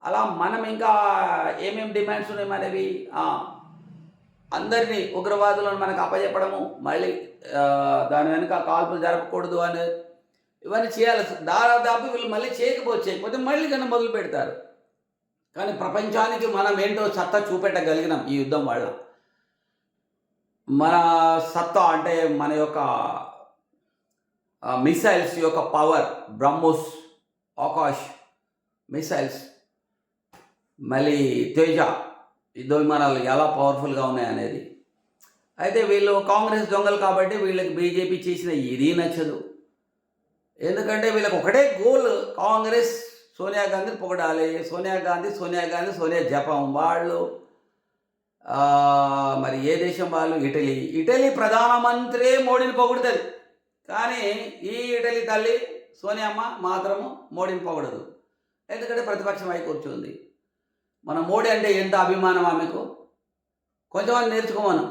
అలా మనం ఇంకా ఏమేమి డిమాండ్స్ ఉన్నాయి మనవి, అందరినీ ఉగ్రవాదులను మనకు అప్పచెప్పడము, మళ్ళీ దాని వెనుక కాల్పులు జరపకూడదు అని ఇవన్నీ చేయాలి. దాదాపు వీళ్ళు మళ్ళీ చేయకపోతే మళ్ళీ కన్నా మొదలు పెడతారు. కానీ ప్రపంచానికి మనం ఏంటో సత్తా చూపెట్టగలిగినాం ఈ యుద్ధం వల్ల. మన సత్తా అంటే మన యొక్క మిసైల్స్ యొక్క పవర్, బ్రహ్మోస్ ఆకాష్ మిసైల్స్, మళ్ళీ తేజ యుద్ధ విమానాలు ఎలా పవర్ఫుల్గా ఉన్నాయనేది. అయితే వీళ్ళు కాంగ్రెస్ దొంగలు కాబట్టి వీళ్ళకి బీజేపీ చేసిన ఇది నచ్చదు. ఎందుకంటే వీళ్ళకి ఒకటే గోల్, కాంగ్రెస్ సోనియా గాంధీని పొగడాలి. సోనియా గాంధీ జపం. వాళ్ళు మరి ఏ దేశం వాళ్ళు? ఇటలీ ప్రధానమంత్రి మోడీని పొగుడుతుంది. కానీ ఈ ఇటలీ తల్లి సోనియమ్మ మాత్రము మోడీని పొగడదు. ఎందుకంటే ప్రతిపక్షం అయి కూర్చుంది. మన మోడీ అంటే ఎంత అభిమానం ఆమెకు, కొంచెం నేర్చుకోమను.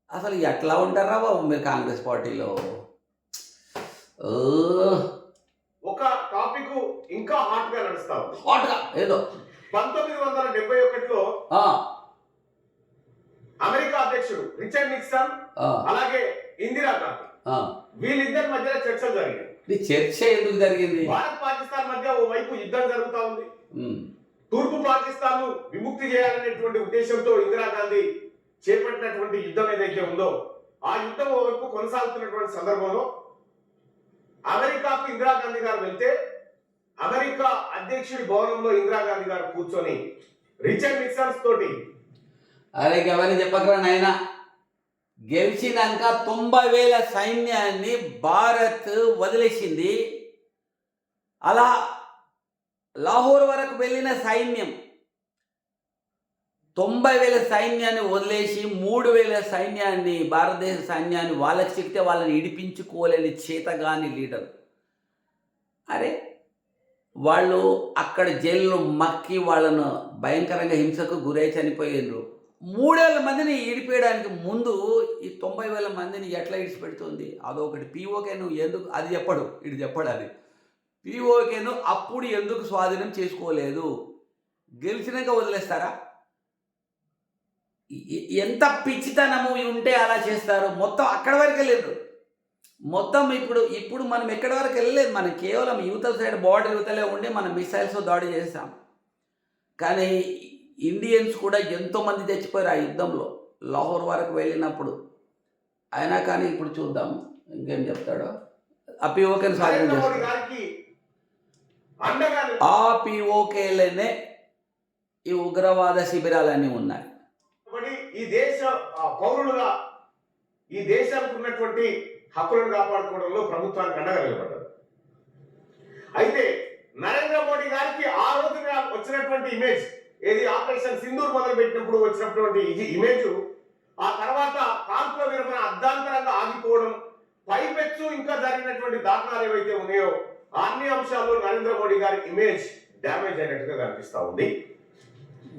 అసలు ఎట్లా ఉంటారా బాబు మీరు కాంగ్రెస్ పార్టీలో? ఒక టాపిక్ ఇంకా హాట్ గా నడుస్తా ఉంది. హాట్గా ఏదో 1971లో అమెరికా అధ్యక్షుడు రిచర్డ్ నిక్సన్ అలాగే ఇందిరా గాంధీ వీళ్ళిద్దరి మధ్య చర్చలు జరిగాయి. చర్చ ఎందుకు జరిగింది? భారత్ పాకిస్తాన్ మధ్య ఓ వైపు యుద్ధం జరుగుతా ఉంది. తూర్పు పాకిస్తాన్ ను విముక్తి చేయాలనేటువంటి ఉద్దేశంతో ఇందిరాగాంధీ చేపట్టినటువంటి యుద్ధం ఏదైతే ఉందో ఆ యుద్ధం ఓవైపు కొనసాగుతున్నటువంటి సందర్భంలో అమెరికాకు ఇందిరాగాంధీ గారు వెళ్తే అమెరికా అధ్యక్షుడి భవనంలో ఇందిరాగాంధీ గారు కూర్చొని రిచర్డ్ నిక్సన్స్ తోటి, అరే ఎవరిని చెప్పకరా నాయన, గెలిచినాక 90,000 సైన్యాన్ని భారత్ వదిలేసింది. అలా లాహోర్ వరకు వెళ్ళిన సైన్యం 90,000 సైన్యాన్ని వదిలేసి 3,000 సైన్యాన్ని, భారతదేశ సైన్యాన్ని వాళ్ళకి చెప్తే వాళ్ళని ఇడిపించుకోలేని చేతగాని లీడర్. అరే వాళ్ళు అక్కడ జైల్లో మక్కి వాళ్ళను భయంకరంగా హింసకు గురై చనిపోయారు. 3,000 మందిని ఇడిపేయడానికి ముందు ఈ 90,000 మందిని ఎట్లా ఇడిచిపెడుతుంది? అదొకటి. పీఓకేను ఎందుకు అది చెప్పడు, ఇటు చెప్పడు. అది పీఓకేను అప్పుడు ఎందుకు స్వాధీనం చేసుకోలేదు? గెలిచినాక వదిలేస్తారా? ఎంత పిచ్చితనము ఉంటే అలా చేస్తారు. మొత్తం అక్కడి వరకు వెళ్ళలేదు. మొత్తం ఇప్పుడు మనం ఎక్కడి వరకు వెళ్ళలేదు. మనం కేవలం యువతల సైడ్ బార్డర్ యువతలే ఉండి మనం మిసైల్స్ దాడి చేస్తాం. కానీ ఇండియన్స్ కూడా ఎంతోమంది తెచ్చిపోయారు ఆ యుద్ధంలో లాహోర్ వరకు వెళ్ళినప్పుడు. అయినా కానీ ఇప్పుడు చూద్దాం ఇంకేం చెప్తాడో. ఆ పీఓకేని స్వాధీనం చేస్తాడు. ఆ పీఓకేలనే ఈ ఉగ్రవాద శిబిరాలన్నీ ఉన్నాయి. ఈ దేశ పౌరులుగా ఈ దేశానికి ఉన్నటువంటి హక్కులను కాపాడుకోవడంలో ప్రభుత్వానికి అండగా నిలబడ్డారు. అయితే నరేంద్ర మోడీ గారికి ఆ రోజున వచ్చినటువంటి ఇమేజ్ ఏది ఆపరేషన్ సింధూర్ మొదలు పెట్టినప్పుడు వచ్చినటువంటి ఇమేజ్ ఆ తర్వాత కాల్పుల విరమణ అర్ధాంతరంగా ఆగిపోవడం, పైపెచ్చు ఇంకా జరిగినటువంటి దారుణాలు ఏవైతే ఉన్నాయో అన్ని అంశాల్లో నరేంద్ర మోడీ గారి ఇమేజ్ డ్యామేజ్ అయినట్టుగా కనిపిస్తా ఉంది.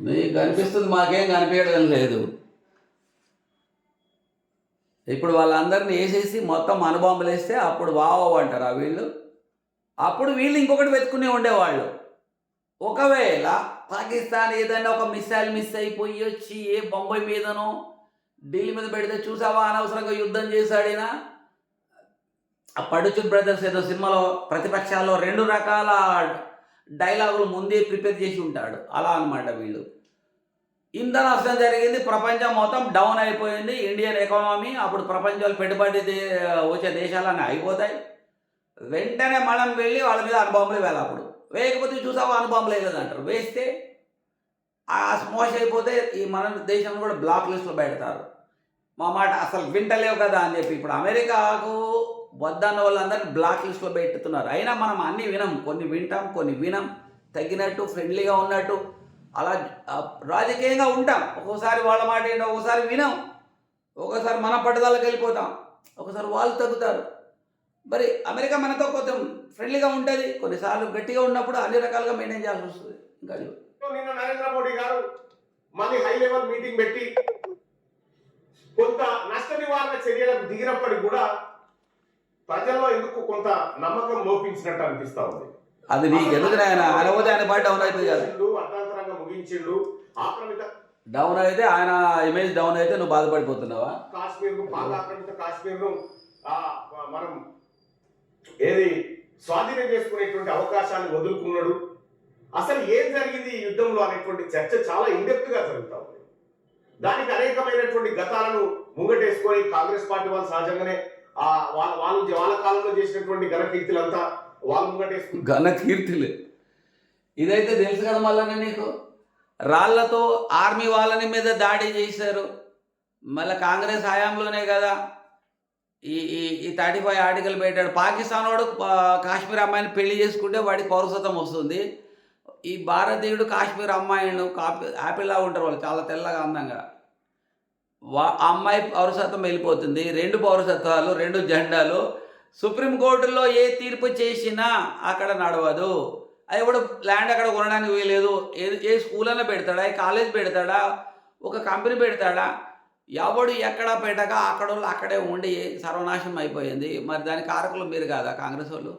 మీకు కనిపిస్తుంది, మాకేం కనిపించడం లేదు. ఇప్పుడు వాళ్ళందరినీ వేసేసి మొత్తం అనుబాంబులు వేస్తే అప్పుడు వావ్ అంటారా వీళ్ళు? అప్పుడు వీళ్ళు ఇంకొకటి వెతుకునే ఉండేవాళ్ళు. ఒకవేళ పాకిస్తాన్ ఏదైనా ఒక మిసైల్ మిస్ అయిపోయి వచ్చి ఏ బొంబాయి మీదనో ఢిల్లీ మీద పెడితే చూసావా అనవసరంగా యుద్ధం చేశాడినా. ఆ పడుచున్ బ్రదర్స్ ఏదో సినిమాలో ప్రతిపక్షాల్లో 2 రకాల డైలాగులు ముందే ప్రిపేర్ చేసి ఉంటాడు. అలా అన్నమాట వీళ్ళు. ఇంత నష్టం జరిగింది, ప్రపంచం మొత్తం డౌన్ అయిపోయింది. ఇండియన్ ఎకానమీ అప్పుడు ప్రపంచంలో పెట్టుబడి వచ్చే దేశాలన్నీ అయిపోతాయి. వెంటనే మనం వెళ్ళి వాళ్ళ మీద అణుబాంబులు వేయాలి. అప్పుడు వేయకపోతే చూసావా అణుబాంబులు వేయలేదంటారు. వేస్తే ఆ స్మోష్ అయిపోతే ఈ మన దేశంలో కూడా బ్లాక్ లిస్ట్లో పెడతారు. మా మాట అసలు వింటలేవు కదా అని చెప్పి ఇప్పుడు అమెరికాకు వద్దన్న వాళ్ళందరినీ బ్లాక్ లిస్ట్లో పెట్టుతున్నారు. అయినా మనం అన్నీ వినం, కొన్ని వింటాం, కొన్ని వినం. తగ్గినట్టు ఫ్రెండ్లీగా ఉన్నట్టు అలా రాజకీయంగా ఉంటాం. ఒక్కోసారి వాళ్ళ మాట ఏంటో ఒకసారి వినం, ఒకసారి మన పట్టుదలకు వెళ్ళిపోతాం, ఒకసారి వాళ్ళు తగ్గుతారు. మరి అమెరికా మనతో కొంచెం ఫ్రెండ్లీగా ఉంటుంది, కొన్నిసార్లు గట్టిగా ఉన్నప్పుడు అన్ని రకాలుగా మెయింటైన్ చేయాల్సి వస్తుంది. ఇంకా నిన్న నరేంద్ర మోడీ గారు మళ్ళీ హై లెవెల్ మీటింగ్ పెట్టి కొంత నష్ట నివారణ చర్యలకు దిగినప్పటికి కూడా ప్రజల్లో ఎందుకు కొంత నమ్మకం లోపించినట్టు అనిపిస్తా ఉంది. అది నీకు ఎందుకు ఆయన పోతే ఆయన పాటు డౌన్ అవుతుంది కదా. అర్థాంతరంగా ముగించిండు. ఆక్రమిత డౌన్ అయితే ఆయన ఇమేజ్ డౌన్ అయితే నువ్వు బాధపడిపోతున్నావా? కాశ్మీర్ పాక్ ఆక్రమిత కాశ్మీర్ను మనం ఏది స్వాధీనం చేసుకునేటువంటి అవకాశాన్ని వదులుకున్నాడు. అసలు ఏం జరిగింది ఈ యుద్ధంలో అనేటువంటి చర్చ చాలా ఇండెప్త్ గా జరుగుతా ఉంది. దానికి అనేకమైనటువంటి గతాలను ముంగటేసుకొని కాంగ్రెస్ పార్టీ వాళ్ళు సహజంగానే వాళ్ళ కాలంలో చేసినటువంటి ఘనకీర్తులంతా వాళ్ళు ముంగటేసుకుని ఘనకీర్తులే. ఇదైతే తెలుసు కదా. మళ్ళీ నీకు రాళ్లతో ఆర్మీ వాళ్ళని మీద దాడి చేశారు. మళ్ళీ కాంగ్రెస్ హయాంలోనే కదా ఈ 35 ఆర్టికల్ పెట్టాడు. పాకిస్తాన్ వాడు కాశ్మీర్ అమ్మాయిని పెళ్లి చేసుకుంటే వాడికి పౌరసత్వం వస్తుంది. ఈ భారతీయుడు కాశ్మీర్ అమ్మాయిను యాపిల్లా ఉంటారు వాళ్ళు, చాలా తెల్లగా అందంగా. అమ్మాయి పౌరసత్వం వెళ్ళిపోతుంది. 2 పౌరసత్వాలు, 2 జెండాలు. సుప్రీంకోర్టులో ఏ తీర్పు చేసినా అక్కడ నడవదు. అది కూడా ల్యాండ్ అక్కడ కొనడానికి వీలేదు. ఏ స్కూల్ అయినా పెడతాడా, ఏ కాలేజ్ పెడతాడా, ఒక కంపెనీ పెడతాడా? ఎవడు ఎక్కడ పెట్టగా అక్కడ వాళ్ళు అక్కడే ఉండి సర్వనాశనం అయిపోయింది. మరి దాని కారకులు మీరు కాదా కాంగ్రెస్ వాళ్ళు?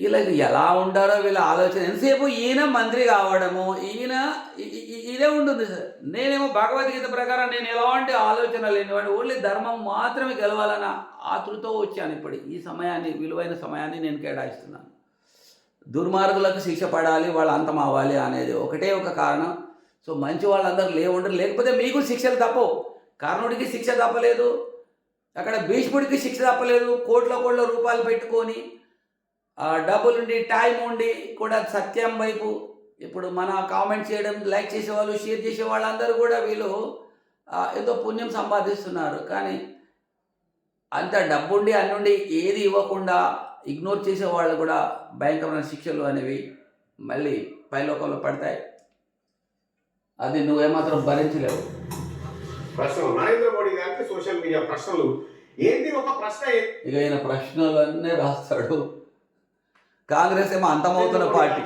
వీళ్ళకి ఎలా ఉంటారో వీళ్ళ ఆలోచన. ఎంతసేపు ఈయన మంత్రి కావడము, ఇదే ఉంటుంది సార్. నేనేమో భగవద్గీత ప్రకారం నేను ఎలాంటి ఆలోచన లేనివాడు, ఓన్లీ ధర్మం మాత్రమే గెలవాలన్న ఆతృతో వచ్చాను. ఇప్పుడు ఈ సమయాన్ని, విలువైన సమయాన్ని నేను కేటాయిస్తున్నాను. దుర్మార్గులకు శిక్ష పడాలి, వాళ్ళు అంతం అవ్వాలి అనేది ఒకటే ఒక కారణం. సో మంచి వాళ్ళందరూ ఉండరు, లేకపోతే మీకు శిక్షలు తప్పవు. కర్ణుడికి శిక్ష తప్పలేదు, అక్కడ భీష్ముడికి శిక్ష తప్పలేదు. కోట్ల రూపాయలు పెట్టుకొని డబ్బులుండి టైం ఉండి కూడా సత్యం వైపు ఇప్పుడు మన కామెంట్ చేయడం, లైక్ చేసేవాళ్ళు, షేర్ చేసే వాళ్ళందరూ కూడా వీళ్ళు ఏదో పుణ్యం సంపాదిస్తున్నారు. కానీ అంత డబ్బుండి అన్నుండి ఏది ఇవ్వకుండా ఇగ్నోర్ చేసే వాళ్ళు కూడా భయంకరమైన శిక్షలు అనేవి మళ్ళీ పైలోకంలో పడతాయి. అది నువ్వేమాత్రం భరించలేవు. ప్రశ్నలు నరేంద్ర మోడీ గారికి సోషల్ మీడియా ప్రశ్నలు ఏంటి? ఒక ప్రశ్న ఇక ఈయన ప్రశ్నలన్నీ రాస్తాడు. కాంగ్రెస్ ఏమో అంతమవుతున్న పార్టీ,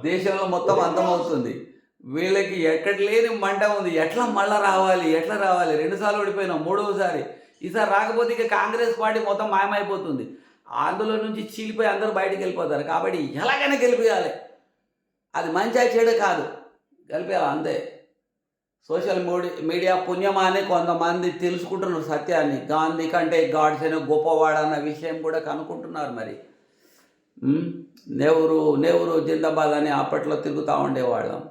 దేశంలో మొత్తం అంతమవుతుంది. వీళ్ళకి ఎక్కడ లేని మంట ఉంది. ఎట్లా మళ్ళీ రావాలి, 2 సార్లు ఓడిపోయినాం, 3వసారి. ఈసారి రాకపోతే ఇక కాంగ్రెస్ పార్టీ మొత్తం మాయమైపోతుంది. అందులో నుంచి చీలిపోయి అందరూ బయటికి వెళ్ళిపోతారు. కాబట్టి ఎలాగైనా గెలిపేయాలి. అది మంచి చెడు కాదు, గెలిపేయాలి అంతే. సోషల్ మీడియా పుణ్యమా అని కొంతమంది తెలుసుకుంటున్నారు సత్యాన్ని. గాంధీ కంటే గాడ్సేనే గొప్పవాడన్న విషయం కూడా కనుక్కుంటున్నారు. మరి నెహ్రూ జిందాబాద్ అని అప్పట్లో తిరుగుతూ ఉండేవాళ్ళం.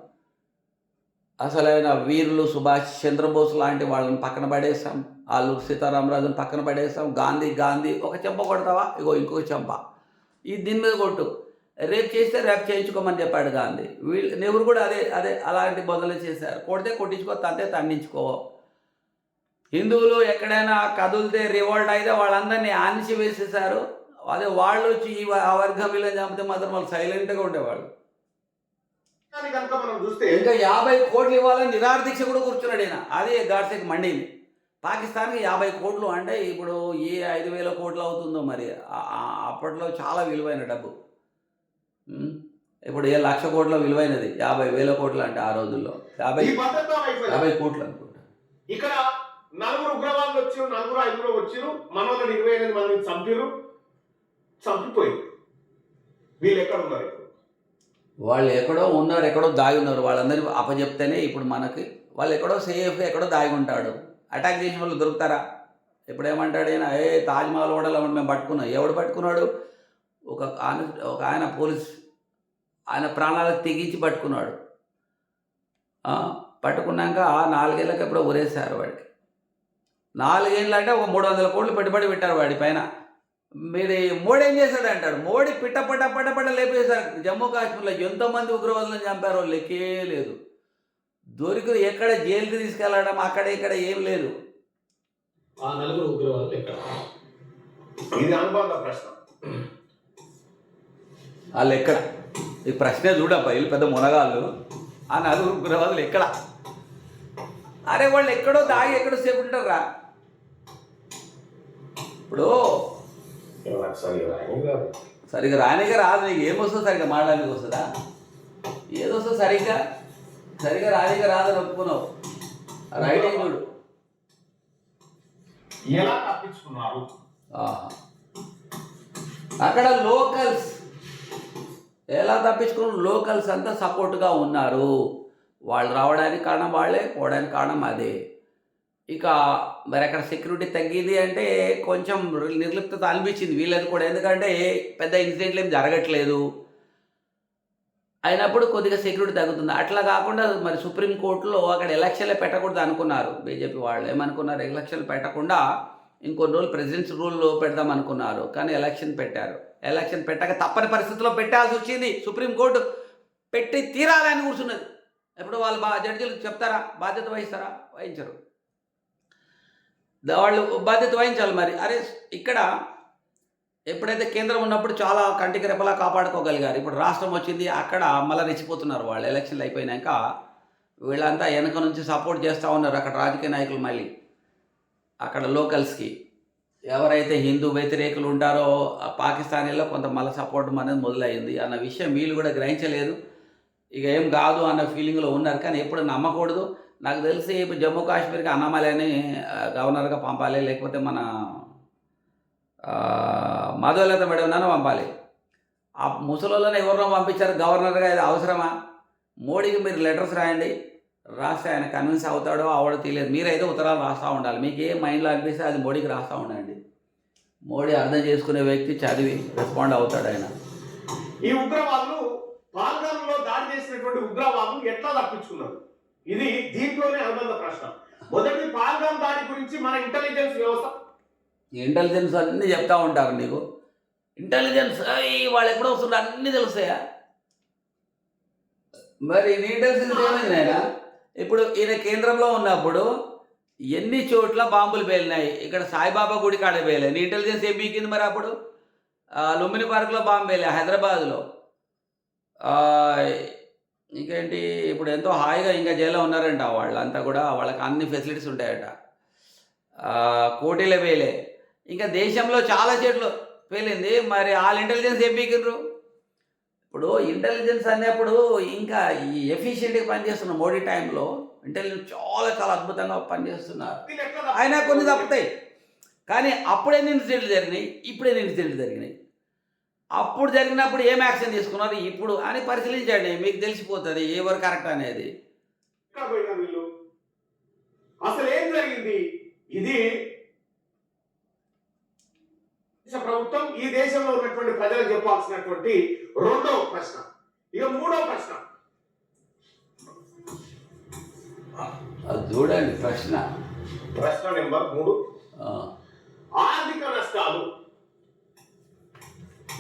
అసలైన వీరులు సుభాష్ చంద్రబోస్ లాంటి వాళ్ళని పక్కన పడేసాం. ఆలూరు సీతారామరాజుని పక్కన పడేసాం. గాంధీ ఒక చెంప కొడతావా, ఇగో ఇంకొక చెంప, దీని మీద కొట్టు, రేపు చేస్తే రేపు చేయించుకోమని చెప్పాడు గాంధీ. నెహ్రూ కూడా అదే అలాంటి బదులు చేశారు. కొడితే కొట్టించుకో, తంతే తండించుకో. హిందువులు ఎక్కడైనా కదులితే రివోల్ట్ అయితే వాళ్ళందరినీ ఆనిచి వేసేసారు. అదే వాళ్ళు వచ్చి ఆ వర్గం వీళ్ళని చంపితే మాత్రం వాళ్ళు సైలెంట్గా ఉండేవాళ్ళు. కానీ కనుక మనం చూస్తే ఇంకా 50 కోట్లు ఇవ్వాలని నిరాదీక్ష కూడా కూర్చున్నాడు ఈయన. అదే గాడ్సేకి మండింది. పాకిస్తాన్కి 50 కోట్లు అంటే ఇప్పుడు ఏ 5,000 కోట్లు అవుతుందో మరి. అప్పట్లో చాలా విలువైన డబ్బు. ఇప్పుడు 1,00,000 కోట్ల విలువైనది 50,000 కోట్లు అంటే ఆ రోజుల్లో ఈ భద్రతా వైఫల్యం 50 కోట్లు అనుకుంటా. ఇక్కడ 4 ఉగ్రవాదులు వచ్చారు, 4-5 వచ్చారు, మనోళ్ళని 28 మందిని చంపారు, చంపిపోయింది. వీళ్ళు ఎక్కడ ఉన్నారు ఇప్పుడు? వాళ్ళు ఎక్కడో ఉన్నారు, ఎక్కడో దాగి ఉన్నారు. వాళ్ళందరూ అప్పచెప్తేనే ఇప్పుడు మనకి వాళ్ళు ఎక్కడో సేఫ్, ఎక్కడో దాగి ఉంటాడు. అటాక్ చేసిన వాళ్ళు దొరుకుతారా? ఇప్పుడు ఏమంటాడు ఆయన, తాజ్మహల్ ఓడలో మేము పట్టుకున్నాం. ఎవడు పట్టుకున్నాడు? ఒక ఆయన పోలీస్, ఆయన ప్రాణాలకు తెగించి పట్టుకున్నాడు. పట్టుకున్నాక 4 ఏళ్ళకి ఎప్పుడో ఉరేశారు వాడికి. 4 ఏళ్ళు అంటే ఒక 300 కోట్లు పెట్టుబడి పెట్టారు వాడి పైన. మీరు మోడీ ఏం చేశాడు అంటాడు. మోడీ పిట్ట లేపేశారు. జమ్మూ కాశ్మీర్లో ఎంతోమంది ఉగ్రవాదులను చంపారో లెక్కే లేదు. దొరికి ఎక్కడ జైలుకి తీసుకెళ్ళడం అక్కడ ఇక్కడ ఏం లేదు. ఆ 4 ఉగ్రవాదులు ఎక్కడ? ఇది అనుబంధ ప్రశ్న. వాళ్ళు ఎక్కడ? ఈ ప్రశ్నే చూడబ్బా, వీళ్ళు పెద్ద మునగాళ్ళు. ఆ 4 ఉగ్రవాదులు ఎక్కడ? అరే వాళ్ళు ఎక్కడో దాగి ఎక్కడో సేపు ఉంటారా? ఇప్పుడు సరిగ్గా రానిగా రాదు. నీకు ఏమొస్తుందో సరిగ్గా మాడడానికి వస్తుందా? ఏదొస్తుందో సరిగ్గా రానిగా రాదని ఒప్పుకున్నావు. రైటింగ్ చూడు. ఎలా తప్పించుకున్నారు? అక్కడ లోకల్స్ ఎలా తప్పించుకున్నారు? లోకల్స్ అంతా సపోర్ట్గా ఉన్నారు. వాళ్ళు రావడానికి కారణం వాళ్ళే, పోవడానికి కారణం అదే. ఇక మరి అక్కడ సెక్యూరిటీ తగ్గింది అంటే కొంచెం నిర్లిప్తత అనిపించింది వీళ్ళది కూడా. ఎందుకంటే పెద్ద ఇన్సిడెంట్లు ఏం జరగట్లేదు అయినప్పుడు కొద్దిగా సెక్యూరిటీ తగ్గుతుంది. అట్లా కాకుండా మరి సుప్రీంకోర్టులో అక్కడ ఎలక్షన్లే పెట్టకూడదు అనుకున్నారు బీజేపీ వాళ్ళు. ఏమనుకున్నారు? ఎలక్షన్లు పెట్టకుండా ఇంకొన్ని రోజులు ప్రెసిడెంట్స్ రూల్ పెడదాం అనుకున్నారు. కానీ ఎలక్షన్ పెట్టారు. ఎలక్షన్ పెట్టాక తప్పని పరిస్థితుల్లో పెట్టాల్సి వచ్చింది. సుప్రీంకోర్టు పెట్టి తీరాలని కూర్చున్నది. ఎప్పుడు వాళ్ళు జడ్జీలు చెప్తారా? బాధ్యత వహిస్తారా? వహించరు. వాళ్ళు బాధ్యత వహించాలి. మరి అరే ఇక్కడ ఎప్పుడైతే కేంద్రం ఉన్నప్పుడు చాలా కంటికి రెప్పలా కాపాడుకోగలిగారు. ఇప్పుడు రాష్ట్రం వచ్చింది, అక్కడ మళ్ళీ రెచ్చిపోతున్నారు వాళ్ళు. ఎలక్షన్లు అయిపోయినాక వీళ్ళంతా వెనక నుంచి సపోర్ట్ చేస్తూ ఉన్నారు. అక్కడ రాజకీయ నాయకులు మళ్ళీ అక్కడ లోకల్స్కి ఎవరైతే హిందూ వ్యతిరేకులు ఉంటారో పాకిస్తానీలో కొంత మళ్ళీ సపోర్ట్ అనేది మొదలైంది అన్న విషయం వీళ్ళు కూడా గ్రహించలేదు. ఇక ఏం కాదు అన్న ఫీలింగ్లో ఉన్నారు. కానీ ఎప్పుడు నమ్మకూడదు. నాకు తెలిసి ఇప్పుడు జమ్మూ కాశ్మీర్కి అన్నామలైని గవర్నర్గా పంపాలి, లేకపోతే మన మాధవలత మేడంగానే పంపాలి. ఆ ముసలోళ్ళని ఎవరినో పంపించారు గవర్నర్గా. ఇది అవసరమా? మోడీకి మీరు లెటర్స్ రాయండి, రాస్తే ఆయన కన్విన్స్ అవుతాడో అవడో తెలియదు. మీరైతే ఉత్తరాలు రాస్తూ ఉండాలి. మీకు ఏ మైండ్లో అనిపిస్తే అది మోడీకి రాస్తూ ఉండండి. మోడీ అర్థం చేసుకునే వ్యక్తి, చదివి రెస్పాండ్ అవుతాడు ఆయన. ఈ ఉగ్రవాదులు పాల్గొనలో దాడి చేసినటువంటి ఉగ్రవాదులు ఎట్లా తప్పించుకున్నారు? ఇది దీంట్లోనే అనుబంధ ప్రశ్న. మొదటి పాల్గొన దాడి గురించి మన ఇంటెలిజెన్స్ వ్యవస్థ అన్నీ చెప్తా ఉంటారు నీకు. ఇంటెలిజెన్స్ వాళ్ళు ఎప్పుడో వస్తుంటారు, అన్నీ తెలుస్తాయా? మరి నీ ఇంటెలిజెన్స్ ఏమైంది ఆయన? ఇప్పుడు ఈయన కేంద్రంలో ఉన్నప్పుడు ఎన్ని చోట్ల బాంబులు పేలినాయి. ఇక్కడ సాయిబాబా గుడి కాడ పేలే. నీ ఇంటెలిజెన్స్ ఏం బీకింది మరి? అప్పుడు లుంబిని పార్క్లో బాంబు పేలే, హైదరాబాద్లో. ఇంకేంటి ఇప్పుడు ఎంతో హాయిగా ఇంకా జైల్లో ఉన్నారంట వాళ్ళంతా కూడా. వాళ్ళకి అన్ని ఫెసిలిటీస్ ఉంటాయట. కోటిలో పేలే. ఇంకా దేశంలో చాలా చోట్ల పేలింది. మరి వాళ్ళ ఇంటెలిజెన్స్ ఏం బీకిండ్రు? ఇప్పుడు ఇంటెలిజెన్స్ అనేప్పుడు ఇంకా ఈ ఎఫిషియెంట్గా పనిచేస్తున్నారు. మోడీ టైంలో ఇంటెలిజెన్స్ చాలా చాలా అద్భుతంగా పనిచేస్తున్నారు. అయినా కొన్ని తప్పుతాయి. కానీ అప్పుడెన్ని ఇన్సిడెంట్లు జరిగినాయి, ఇప్పుడెన్ని ఇన్సిడెంట్లు జరిగినాయి, అప్పుడు జరిగినప్పుడు ఏం యాక్షన్ తీసుకున్నారు, ఇప్పుడు అని పరిశీలించండి. మీకు తెలిసిపోతుంది ఎవరు కరెక్ట్ అనేది. అసలు ఏం జరిగింది? ఇది ప్రభుత్వం ఈ దేశంలో ఉన్నటువంటి ప్రజలకు చెప్పాల్సినటువంటి రెండవ ప్రశ్న. ఇక మూడవ ప్రశ్న అది చూడండి. ప్రశ్న నెంబర్ 3, ఆర్థిక నష్టాలు.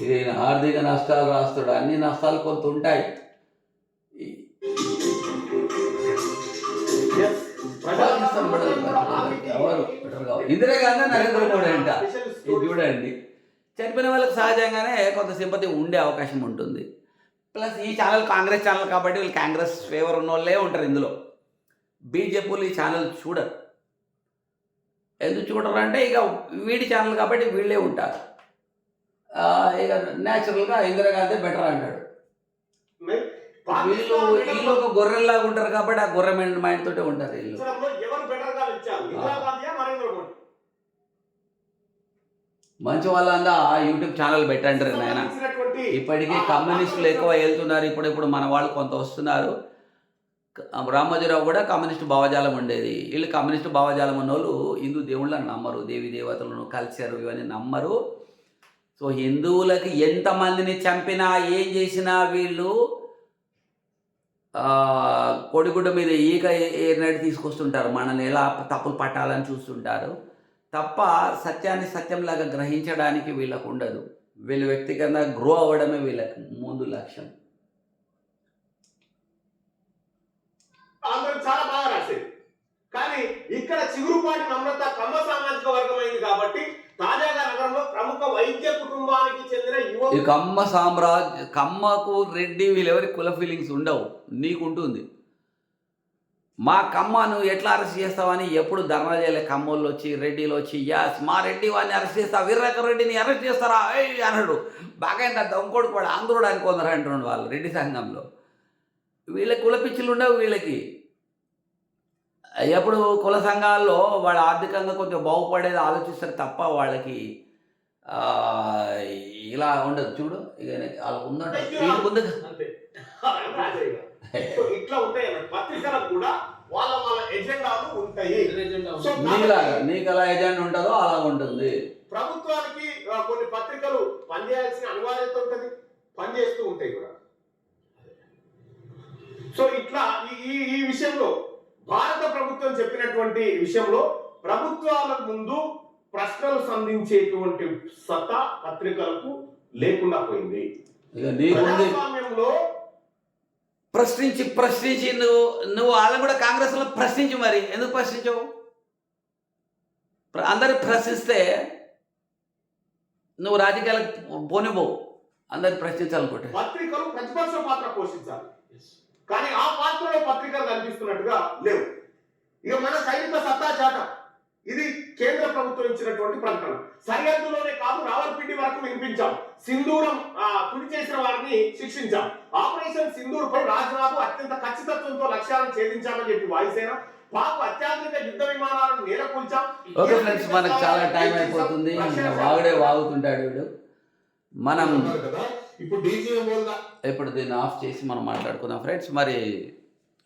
ఇది ఆర్థిక నష్టాలు రాస్తాడు. అన్ని నష్టాలు కొంత ఉంటాయి. ఎవరు ఇందిరాగాంధీ నరేంద్ర మోడీ అంట. Special ఇది stories. చూడండి, చనిపోయిన వాళ్ళకి సహజంగానే కొంత సింపతి ఉండే అవకాశం ఉంటుంది. ప్లస్ ఈ ఛానల్ కాంగ్రెస్ ఛానల్ కాబట్టి వీళ్ళు కాంగ్రెస్ ఫేవర్ ఉన్న వాళ్ళే ఉంటారు ఇందులో. బీజేపీలు ఈ ఛానల్ చూడరు. ఎందుకు చూడరు అంటే ఇక వీడి ఛానల్ కాబట్టి వీళ్ళే ఉంటారు. ఇక న్యాచురల్గా ఇందిరాగాంధీ బెటర్ అంటాడు. వీళ్ళు వీళ్ళు ఒక గొర్రెల్లాగా ఉంటారు కాబట్టి ఆ గొర్రె మైండ్ తోటే ఉంటారు వీళ్ళు. ఎవరు బెటర్ గా ఇచ్చారు, ఇందిరా గాంధీయా నరేంద్ర మోడీ? మంచి వాళ్ళంగా యూట్యూబ్ ఛానల్ పెట్టంటారు నాయన. ఇప్పటికీ కమ్యూనిస్టులు ఎక్కువ వెళ్తున్నారు. ఇప్పుడు మన వాళ్ళు కొంత వస్తున్నారు. రామోజీరావు కూడా కమ్యూనిస్ట్ భావజాలం ఉండేది. వీళ్ళు కమ్యూనిస్ట్ భావజాలం ఉన్నోళ్ళు హిందూ దేవుళ్ళని నమ్మరు, దేవి దేవతలను కల్చర్ ఇవన్నీ నమ్మరు. సో హిందువులకి ఎంతమందిని చంపినా ఏం చేసినా వీళ్ళు కొడిగుడ్డ మీద ఈక ఏరినట్టు తీసుకొస్తుంటారు. మనల్ని ఎలా తప్పులు పట్టాలని చూస్తుంటారు తప్ప సత్యాన్ని సత్యంలాగా గ్రహించడానికి వీళ్ళకు ఉండదు. వీళ్ళు వ్యక్తిగతంగా గ్రో అవ్వడమే వీళ్ళకి ముందు లక్ష్యం. అందరూ చాలా బాగా రాసేది, కానీ ఇక్కడ చిగురుపాటి నమ్రత కమ్మ సామాజిక వర్గం అయింది కాబట్టి తాజాగా నగరంలో ప్రముఖ వైద్య కుటుంబానికి చెందిన ఈ కమ్మ కమ్మకు రెడ్డి వీళ్ళెవరి కుల ఫీలింగ్స్ ఉండవు, నీకుంటుంది. మా కమ్మ నువ్వు ఎట్లా అరెస్ట్ చేస్తావని ఎప్పుడు ధర్నా చేయలే. కమ్మోళ్ళు వచ్చి రెడ్డిలు వచ్చి యాస్ మా రెడ్డి వాడిని అరెస్ట్ చేస్తా, వీర్రాక రెడ్డిని అరెస్ట్ చేస్తారా అన్నాడు. బాగా ఎంత దొంగోడు కూడా ఆంధ్రుడు అనుకుందరు అంటున్నాడు వాళ్ళు రెడ్డి సంఘంలో. వీళ్ళ కుల పిచ్చులు ఉండవు వీళ్ళకి. ఎప్పుడు కుల సంఘాల్లో వాళ్ళు ఆర్థికంగా కొంచెం బాగుపడేది ఆలోచిస్తారు తప్ప వాళ్ళకి ఇలా ఉండదు. చూడు ఇక వాళ్ళకు ఉందంటే ఇట్లా ఉంటాయి. పత్రికలకు కూడా వాళ్ళ వాళ్ళ ఎజెండాలు ఉంటాయి. నీకు ఎలా ఎజెండా ఉంటుందో అలా ఉంటుంది. ప్రభుత్వానికి కొన్ని పత్రికలు పనిచేయాల్సిన అనివార్యత ఉంటుంది, పనిచేస్తూ ఉంటాయి కూడా. సో ఇట్లా ఈ విషయంలో భారత ప్రభుత్వం చెప్పినటువంటి విషయంలో ప్రభుత్వాలకు ముందు ప్రశ్నలు సంధించేటువంటి సత్తా పత్రికలకు లేకుండా పోయింది. ప్రజాస్వామ్యంలో ప్రశ్నించి నువ్వు వాళ్ళని కూడా కాంగ్రెస్లో ప్రశ్నించు. మరి ఎందుకు ప్రశ్నించవు? అందరు ప్రశ్నిస్తే నువ్వు రాజకీయాలకు పోనిపోవు. అందరిని ప్రశ్నించాలనుకుంటే పత్రికలు ప్రతిపక్ష పాత్ర పోషించాలి, కానీ ఆ పాత్రలో పత్రికలు కనిపిస్తున్నట్టుగా లేవు. ఇక మన సైనిక సత్తా చాట ఇది కేంద్ర ప్రభుత్వం ఇచ్చినటువంటి ప్రకటన. సరిహద్దులోనే కాదు రావల్పిండి వరకు వినిపించాం. సింధూరం తుడి చేసిన వారిని శిక్షించాం. ఆపరేషన్ సింధూర్ పై రాజ్నాథ్ అత్యంత ఖచ్చితత్వంతో లక్ష్యాలను ఛేదించామని చెప్పి వాయుసేన పాక్ అత్యాధునిక యుద్ధ విమానాలను నేలకూల్చాం. ఓకే ఫ్రెండ్స్, మనకు చాలా టైం అయిపోతుంది. వాగుతుంటాడు వీడు. మనం ఇప్పుడు దీన్ని ఆఫ్ చేసి మనం మాట్లాడుకుందాం ఫ్రెండ్స్. మరి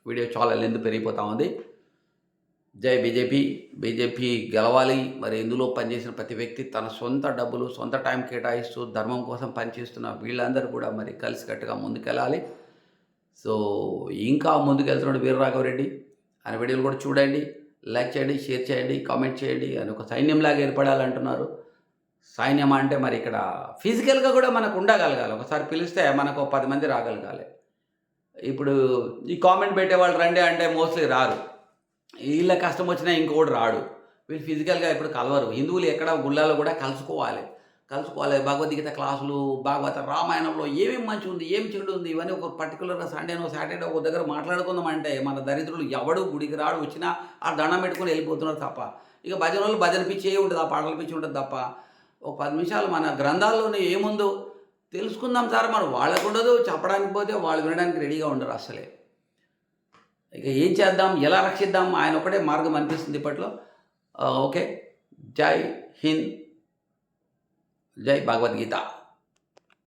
వీడియో చాలా లెంత్ పెరిగిపోతా ఉంది. జై బీజేపీ గెలవాలి. మరి ఇందులో పనిచేసిన ప్రతి వ్యక్తి తన సొంత డబ్బులు సొంత టైం కేటాయిస్తూ ధర్మం కోసం పనిచేస్తున్న వీళ్ళందరూ కూడా మరి కలిసికట్టుగా ముందుకెళ్ళాలి. సో ఇంకా ముందుకెళ్తున్నాడు వీర్రాఘవరెడ్డి ఆయన వీడియోలు కూడా చూడండి, లైక్ చేయండి, షేర్ చేయండి, కామెంట్ చేయండి. అని ఒక సైన్యంలాగా ఏర్పడాలంటున్నారు. సైన్యం అంటే మరి ఇక్కడ ఫిజికల్గా కూడా మనకు ఉండగలగాలి. ఒకసారి పిలిస్తే మనకు 10 మంది రాగలగాలి. ఇప్పుడు ఈ కామెంట్ పెట్టేవాళ్ళు రండి అంటే మోస్ట్లీ రారు. వీళ్ళ కష్టం వచ్చినా ఇంకోటి రాడు. వీళ్ళు ఫిజికల్గా ఎప్పుడు కలవరు. హిందువులు ఎక్కడ గుళ్ళలో కూడా కలుసుకోవాలి. భగవద్గీత క్లాసులు, భాగవత రామాయణంలో ఏమేమి మంచి ఉంది, ఏం చెడు ఉంది, ఇవన్నీ ఒక పర్టికులర్గా సండేనో సాటర్డే ఒక దగ్గర మాట్లాడుకుందాం అంటే మన దరిద్రులు ఎవడు గుడికి రాడు, వచ్చినా ఆ దండం పెట్టుకుని వెళ్ళిపోతున్నారు తప్ప. ఇక భజన వాళ్ళు భజన పిచ్చి ఉంటుంది, ఆ పాటల పిచ్చి ఉంటుంది తప్ప. ఒక 10 నిమిషాలు మన గ్రంథాల్లోనే ఏముందో తెలుసుకుందాం సార్. మరి వాళ్ళకు ఉండదు, చెప్పడానికి పోతే వాళ్ళు వినడానికి రెడీగా ఉండరు అసలే. ఇక ఏం చేద్దాం, ఎలా రక్షిద్దాం, ఆయన ఒకటే మార్గం అనిపిస్తుంది ఇప్పట్లో. ఓకే, జై హింద్, జై భగవద్గీత.